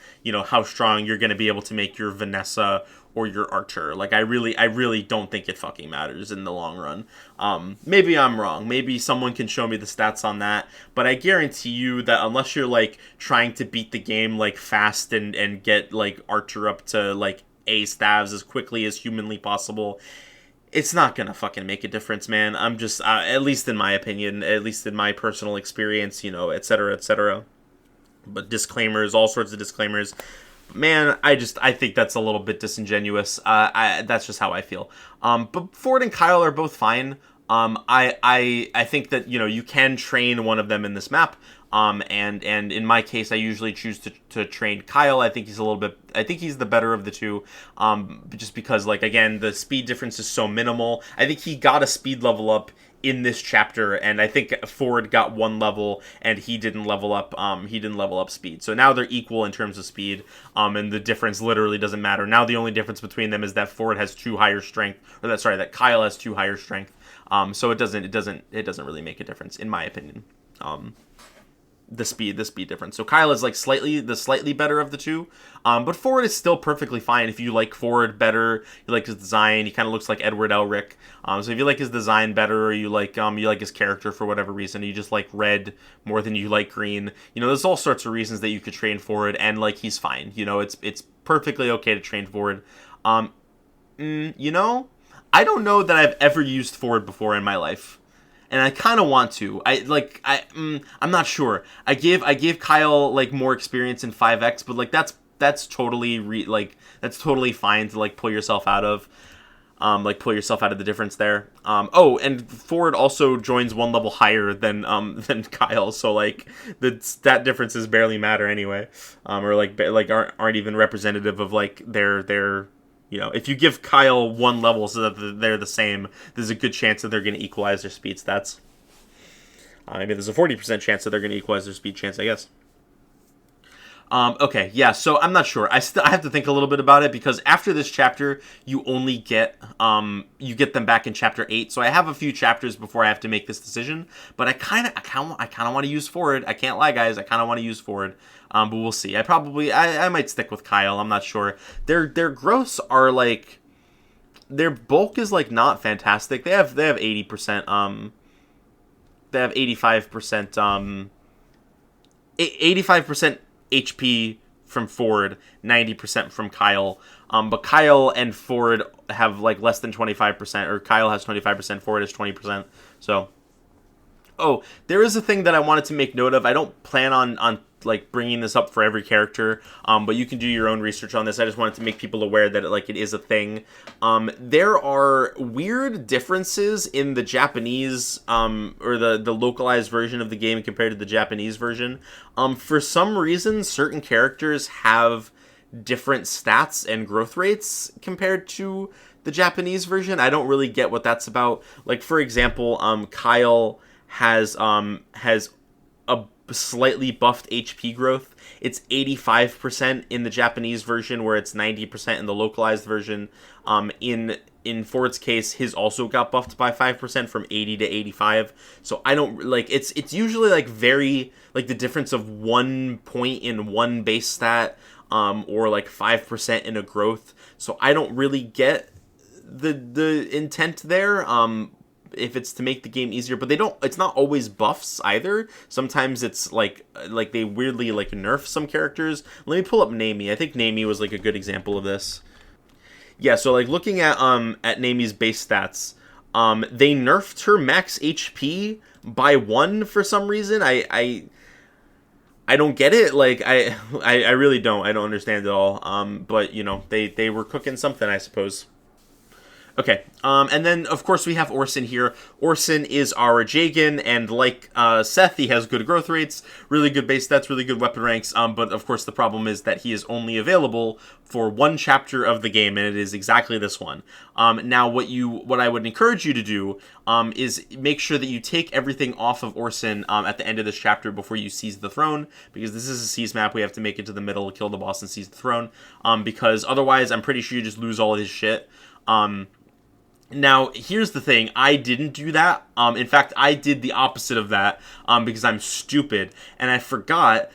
how strong you're going to be able to make your Vanessa or your Archer. Like, I really don't think it fucking matters in the long run. Maybe I'm wrong. Maybe someone can show me the stats on that, but I guarantee you that unless you're like trying to beat the game like fast and get like Archer up to like A stabs as quickly as humanly possible, it's not gonna fucking make a difference, man. I'm just, at least in my opinion, at least in my personal experience, etc., etc. But disclaimers, all sorts of disclaimers. Man, I think that's a little bit disingenuous. That's just how I feel. But Forde and Kyle are both fine. I think that, you can train one of them in this map. And in my case, I usually choose to train Kyle. I think he's the better of the two. Just because, like, again, the speed difference is so minimal. I think he got a speed level up in this chapter, and I think Forde got 1 level, and he didn't level up. He didn't level up speed. So now they're equal in terms of speed. And the difference literally doesn't matter. Now the only difference between them is that Forde has 2 higher strength, that Kyle has 2 higher strength. So it doesn't really make a difference, in my opinion. the speed difference. So Kyle is like slightly better of the two, but Forde is still perfectly fine if you like Forde better. You like his design. He kind of looks like Edward Elric. So if you like his design better, or you like his character for whatever reason, you just like red more than you like green. There's all sorts of reasons that you could train Forde, and like he's fine. It's perfectly okay to train Forde. I don't know that I've ever used Forde before in my life. And I kind of want to. I'm not sure. I gave Kyle like more experience in 5X, but like that's totally that's totally fine to like pull yourself out of the difference there. And Forde also joins one level higher than Kyle, so like that differences barely matter anyway, or aren't even representative of like their. If you give Kyle one level so that they're the same, there's a good chance that they're going to equalize their speed stats. Maybe there's a 40% chance that they're going to equalize their speed chance, I guess. Okay, yeah, so I'm not sure. I have to think a little bit about it, because after this chapter, you only get them back in chapter 8. So I have a few chapters before I have to make this decision. But I kind of want to use Forde. I can't lie, guys. I kind of want to use Forde. But we'll see. I might stick with Kyle. I'm not sure. Their growths are like, their bulk is like not fantastic. They have 80%. They have 85%. 85% HP from Forde, 90% from Kyle. But Kyle and Forde have like less than 25%, or Kyle has 25%, Forde has 20%. So, there is a thing that I wanted to make note of. I don't plan on like bringing this up for every character, but you can do your own research on this. I just wanted to make people aware that it is a thing. There are weird differences in the Japanese or the localized version of the game compared to the Japanese version. For some reason, certain characters have different stats and growth rates compared to the Japanese version. I don't really get what that's about. Like, for example, Kyle has a slightly buffed HP growth. It's 85% in the Japanese version, where it's 90% in the localized version. In Forde's case, his also got buffed by 5% from 80 to 85. So I don't like, it's usually like very like the difference of 1 point in one base stat, or like 5% in a growth. So I don't really get the intent there. If it's to make the game easier, but it's not always buffs either. Sometimes it's like they weirdly like nerf some characters. Let me pull up Nami. I think Nami was like a good example of this. Yeah, so like looking at Nami's base stats, they nerfed her max HP by 1 for some reason. I don't get it. Like I really don't. I don't understand it all. But they were cooking something, I suppose. Okay, and then, of course, we have Orson here. Orson is our Jagan, and like Seth, he has good growth rates, really good base stats, really good weapon ranks, but of course the problem is that he is only available for one chapter of the game, and it is exactly this one. Now, what I would encourage you to do is make sure that you take everything off of Orson at the end of this chapter before you seize the throne, because this is a seize map. We have to make it to the middle, kill the boss, and seize the throne, because otherwise I'm pretty sure you just lose all of his shit. Now, here's the thing. I didn't do that. In fact, I did the opposite of that because I'm stupid. And I forgot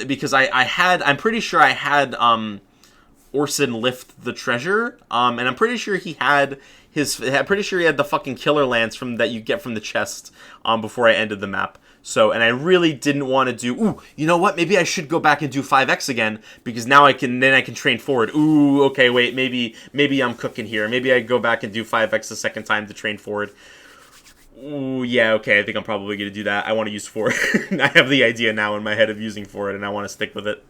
because I'm pretty sure I had Orson lift the treasure. And I'm pretty sure he had the fucking killer lance that you get from the chest before I ended the map. So, and I really didn't want to do, you know what, maybe I should go back and do 5X again, because now I can train Forde. Okay, wait, maybe I'm cooking here. Maybe I go back and do 5X the second time to train Forde. Yeah, okay, I think I'm probably going to do that. I want to use Forde. I have the idea now in my head of using Forde, and I want to stick with it.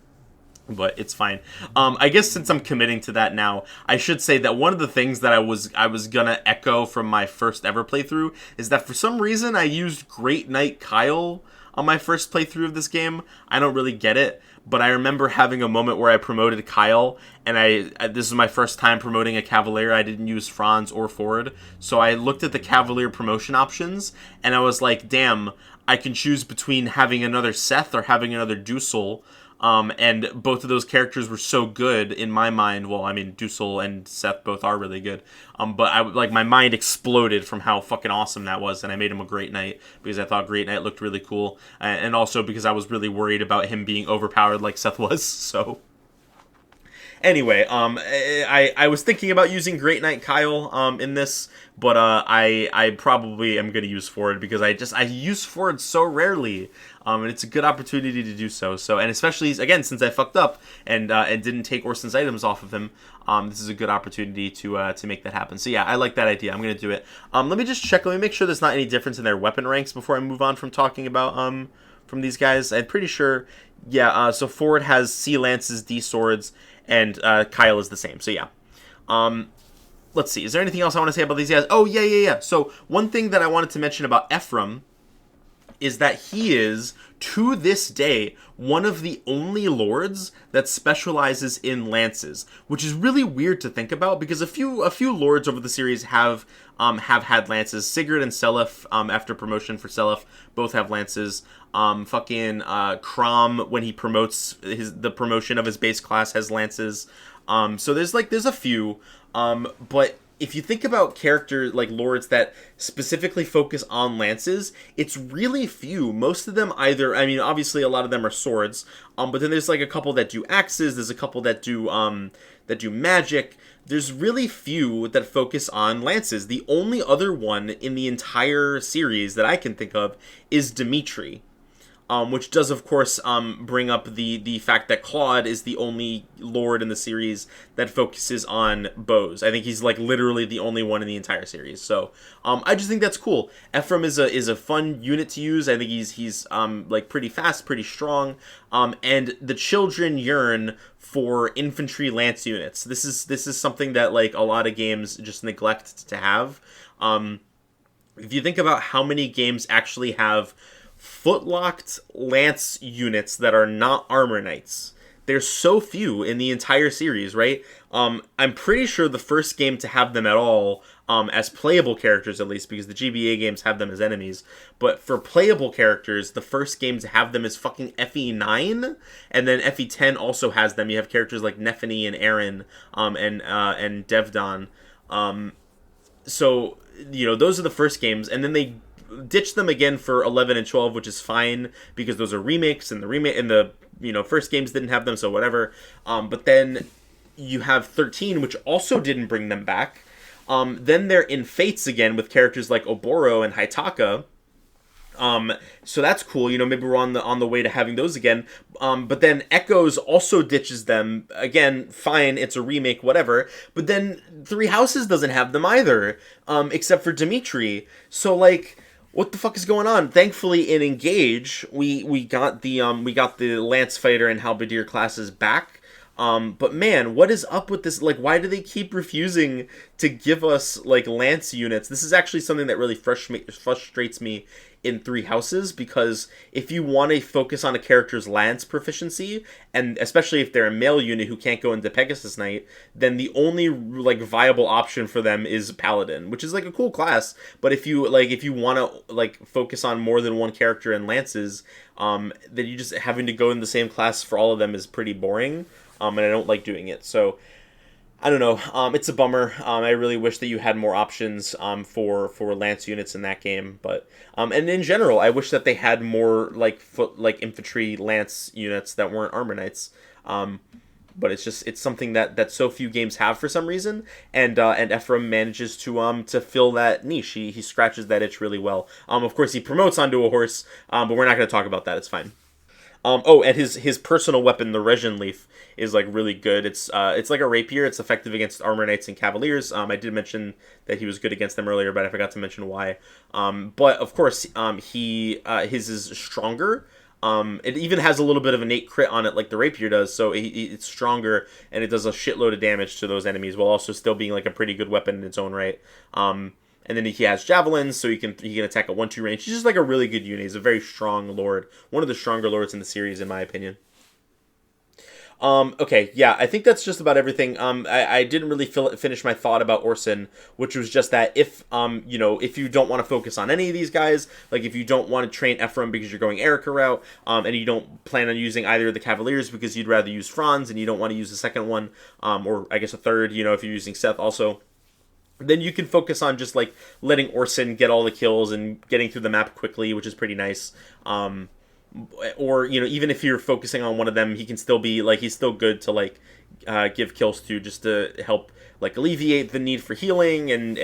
But it's fine. I guess since I'm committing to that now, I should say that one of the things that I was gonna echo from my first ever playthrough is that for some reason I used Great Knight Kyle on my first playthrough of this game. I don't really get it, but I remember having a moment where I promoted Kyle, and this is my first time promoting a Cavalier. I didn't use Franz or Forde, so I looked at the Cavalier promotion options, and I was like, damn, I can choose between having another Seth or having another Dusel. And both of those characters were so good in my mind. Well, I mean, Dusel and Seth both are really good. But my mind exploded from how fucking awesome that was, and I made him a Great Knight because I thought Great Knight looked really cool, and also because I was really worried about him being overpowered like Seth was. So. Anyway, I was thinking about using Great Knight Kyle in this, but I probably am going to use Forde because I use Forde so rarely, and it's a good opportunity to do so. So, and especially again since I fucked up and didn't take Orson's items off of him, this is a good opportunity to make that happen. So yeah, I like that idea. I'm going to do it. Let me just check. Let me make sure there's not any difference in their weapon ranks before I move on from talking about from these guys. I'm pretty sure. Yeah. So Forde has C lances, D swords. And Kyle is the same. So, yeah. Let's see. Is there anything else I want to say about these guys? Oh, yeah. So, one thing that I wanted to mention about Ephraim is that he is, to this day, one of the only lords that specializes in lances, which is really weird to think about because a few lords over the series have had lances. Sigurd and Selef, after promotion for Selef, both have lances. Crom, when he promotes the promotion of his base class, has lances. So there's a few, but if you think about characters like lords that specifically focus on lances, it's really few. Most of them obviously a lot of them are swords, but then there's like a couple that do axes. There's a couple that do magic. There's really few that focus on lances. The only other one in the entire series that I can think of is Dimitri. Which does, of course, bring up the fact that Claude is the only lord in the series that focuses on bows. I think he's like literally the only one in the entire series. So I just think that's cool. Ephraim is a fun unit to use. I think he's like pretty fast, pretty strong. And the children yearn for infantry lance units. This is something that like a lot of games just neglect to have. If you think about how many games actually have footlocked lance units that are not armor knights, there's so few in the entire series, right? I'm pretty sure the first game to have them at all, as playable characters at least, because the GBA games have them as enemies, but for playable characters, the first game to have them is fucking FE9, and then FE10 also has them. You have characters like Nephany and Aaron, and Devdon. So, those are the first games, and then they ditch them again for 11 and 12, which is fine because those are remakes, and the first games didn't have them, so whatever. But then you have 13, which also didn't bring them back. Then they're in Fates again with characters like Oboro and Haitaka. So that's cool. Maybe we're on the way to having those again. But then Echoes also ditches them again. Fine, it's a remake, whatever. But then Three Houses doesn't have them either, except for Dimitri. So like, what the fuck is going on? Thankfully, in Engage, we got the Lance Fighter and Halberdier classes back. But man, what is up with this? Like, why do they keep refusing to give us like lance units? This is actually something that really frustrates me in Three Houses, because if you want to focus on a character's lance proficiency, and especially if they're a male unit who can't go into Pegasus Knight, then the only like viable option for them is Paladin, which is like a cool class. But if you want to like focus on more than one character in lances, then you just having to go in the same class for all of them is pretty boring. And I don't like doing it. So I don't know. It's a bummer. I really wish that you had more options for lance units in that game. But and in general, I wish that they had more like infantry lance units that weren't armor knights. But it's something that so few games have for some reason, and Ephraim manages to fill that niche. He scratches that itch really well. Of course, he promotes onto a horse, but we're not going to talk about that. It's fine. And his personal weapon, the Regin Leaf, is like really good. It's like a rapier. It's effective against armor knights and cavaliers. I did mention that he was good against them earlier, but I forgot to mention why. But of course, his is stronger. It even has a little bit of innate crit on it, like the rapier does. So it's stronger, and it does a shitload of damage to those enemies, while also still being like a pretty good weapon in its own right. And then he has javelins, so he can attack at 1-2 range. He's just like a really good unit. He's a very strong lord. One of the stronger lords in the series, in my opinion. Okay, yeah, I think that's just about everything. I didn't really finish my thought about Orson, which was just that if, if you don't want to focus on any of these guys, like if you don't want to train Ephraim because you're going Erica route, and you don't plan on using either of the Cavaliers because you'd rather use Franz and you don't want to use the second one, or I guess a third, if you're using Seth also, then you can focus on just like letting Orson get all the kills and getting through the map quickly, which is pretty nice. Or even if you're focusing on one of them, he can still be like, he's still good to like give kills to, just to help like alleviate the need for healing and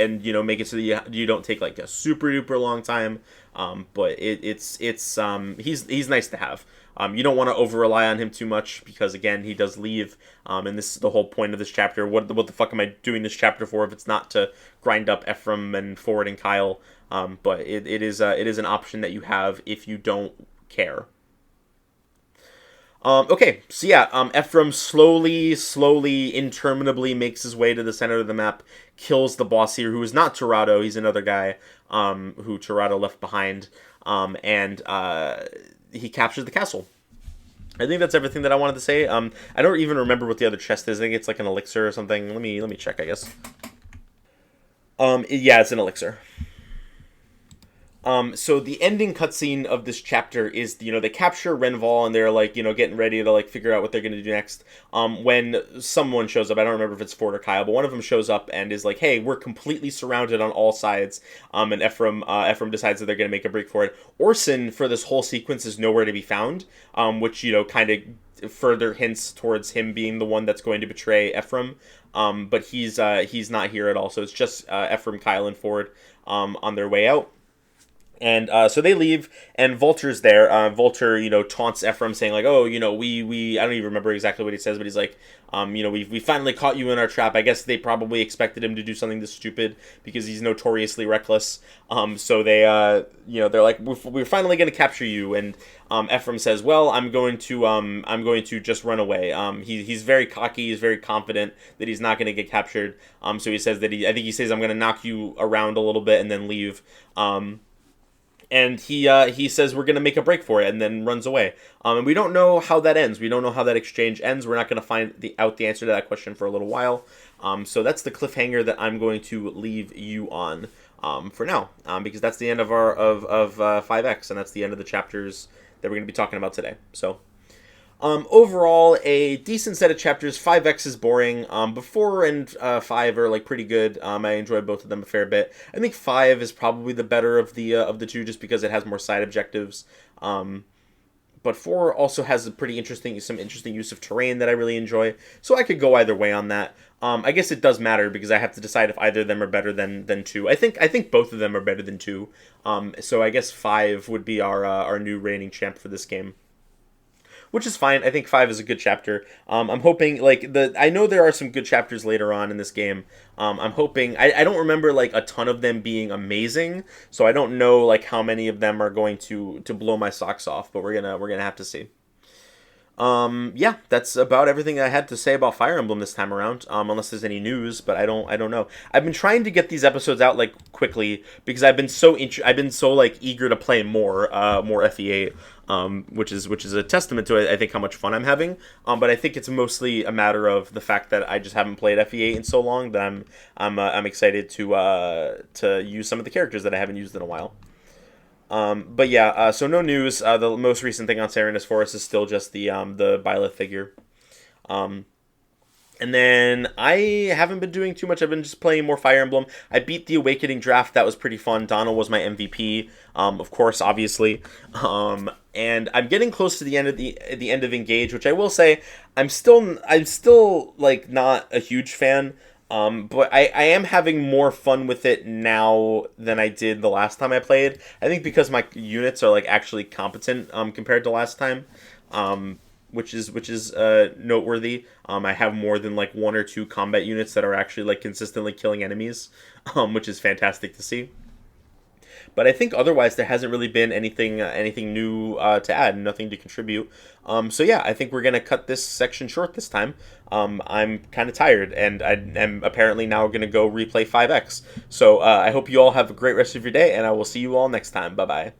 make it so that you don't take like a super duper long time. But it's he's nice to have. You don't want to over rely on him too much because again he does leave, and this is the whole point of this chapter. What the fuck am I doing this chapter for if it's not to grind up Ephraim and Forde and Kyle? But it is an option that you have if you don't care. Okay, so yeah, Ephraim slowly, interminably makes his way to the center of the map, kills the boss here, who is not Torado, he's another guy, who Torado left behind, and he captures the castle. I think that's everything that I wanted to say. I don't even remember what the other chest is. I think it's like an elixir or something. Let me check, I guess. Yeah, it's an elixir. So the ending cutscene of this chapter is, they capture Renval and they're like, getting ready to like figure out what they're going to do next. When someone shows up, I don't remember if it's Forde or Kyle, but one of them shows up and is like, hey, we're completely surrounded on all sides. And Ephraim decides that they're going to make a break for it. Orson for this whole sequence is nowhere to be found, which, kind of further hints towards him being the one that's going to betray Ephraim. But he's not here at all. So it's just, Ephraim, Kyle, and Forde, on their way out. And so they leave, and Volter's there. Volter, taunts Ephraim, saying like, "Oh, we I don't even remember exactly what he says, but he's like, we finally caught you in our trap. I guess they probably expected him to do something this stupid because he's notoriously reckless. So they, they're like, we're finally going to capture you." And Ephraim says, "Well, I'm going to just run away." He's very cocky. He's very confident that he's not going to get captured. So he says that I think he says, "I'm going to knock you around a little bit and then leave." And he says we're going to make a break for it, and then runs away. And we don't know how that ends. We don't know how that exchange ends. We're not going to find out the answer to that question for a little while. So that's the cliffhanger that I'm going to leave you on for now, because that's the end of our of 5X, and that's the end of the chapters that we're going to be talking about today. So overall, a decent set of chapters. 5X is boring. But 4 and 5 are like pretty good. I enjoyed both of them a fair bit. I think 5 is probably the better of the two, just because it has more side objectives. But 4 also has some interesting use of terrain that I really enjoy. So I could go either way on that. I guess it does matter because I have to decide if either of them are better than 2. I think both of them are better than 2. So I guess 5 would be our new reigning champ for this game, which is fine. I think 5 is a good chapter. I'm hoping, I know there are some good chapters later on in this game. I'm hoping, I don't remember, a ton of them being amazing, so I don't know, how many of them are going to blow my socks off, but we're gonna have to see. Yeah, that's about everything I had to say about Fire Emblem this time around, unless there's any news, but I don't know. I've been trying to get these episodes out, quickly, because I've been so eager to play more FE8, which is a testament to, I think, how much fun I'm having, but I think it's mostly a matter of the fact that I just haven't played FE8 in so long that I'm excited to use some of the characters that I haven't used in a while. But yeah, so no news. The most recent thing on Serenus Forest is still just the Byleth figure. And then I haven't been doing too much. I've been just playing more Fire Emblem. I beat the Awakening draft. That was pretty fun. Donald was my MVP, of course, obviously. And I'm getting close to the end of Engage, which I will say I'm still not a huge fan. But I am having more fun with it now than I did the last time I played. I think because my units are actually competent compared to last time, which is noteworthy. I have more than 1 or 2 combat units that are actually consistently killing enemies, which is fantastic to see. But I think otherwise there hasn't really been anything new to add, nothing to contribute. So yeah, I think we're going to cut this section short this time. I'm kind of tired, and I am apparently now going to go replay 5X. So I hope you all have a great rest of your day, and I will see you all next time. Bye-bye.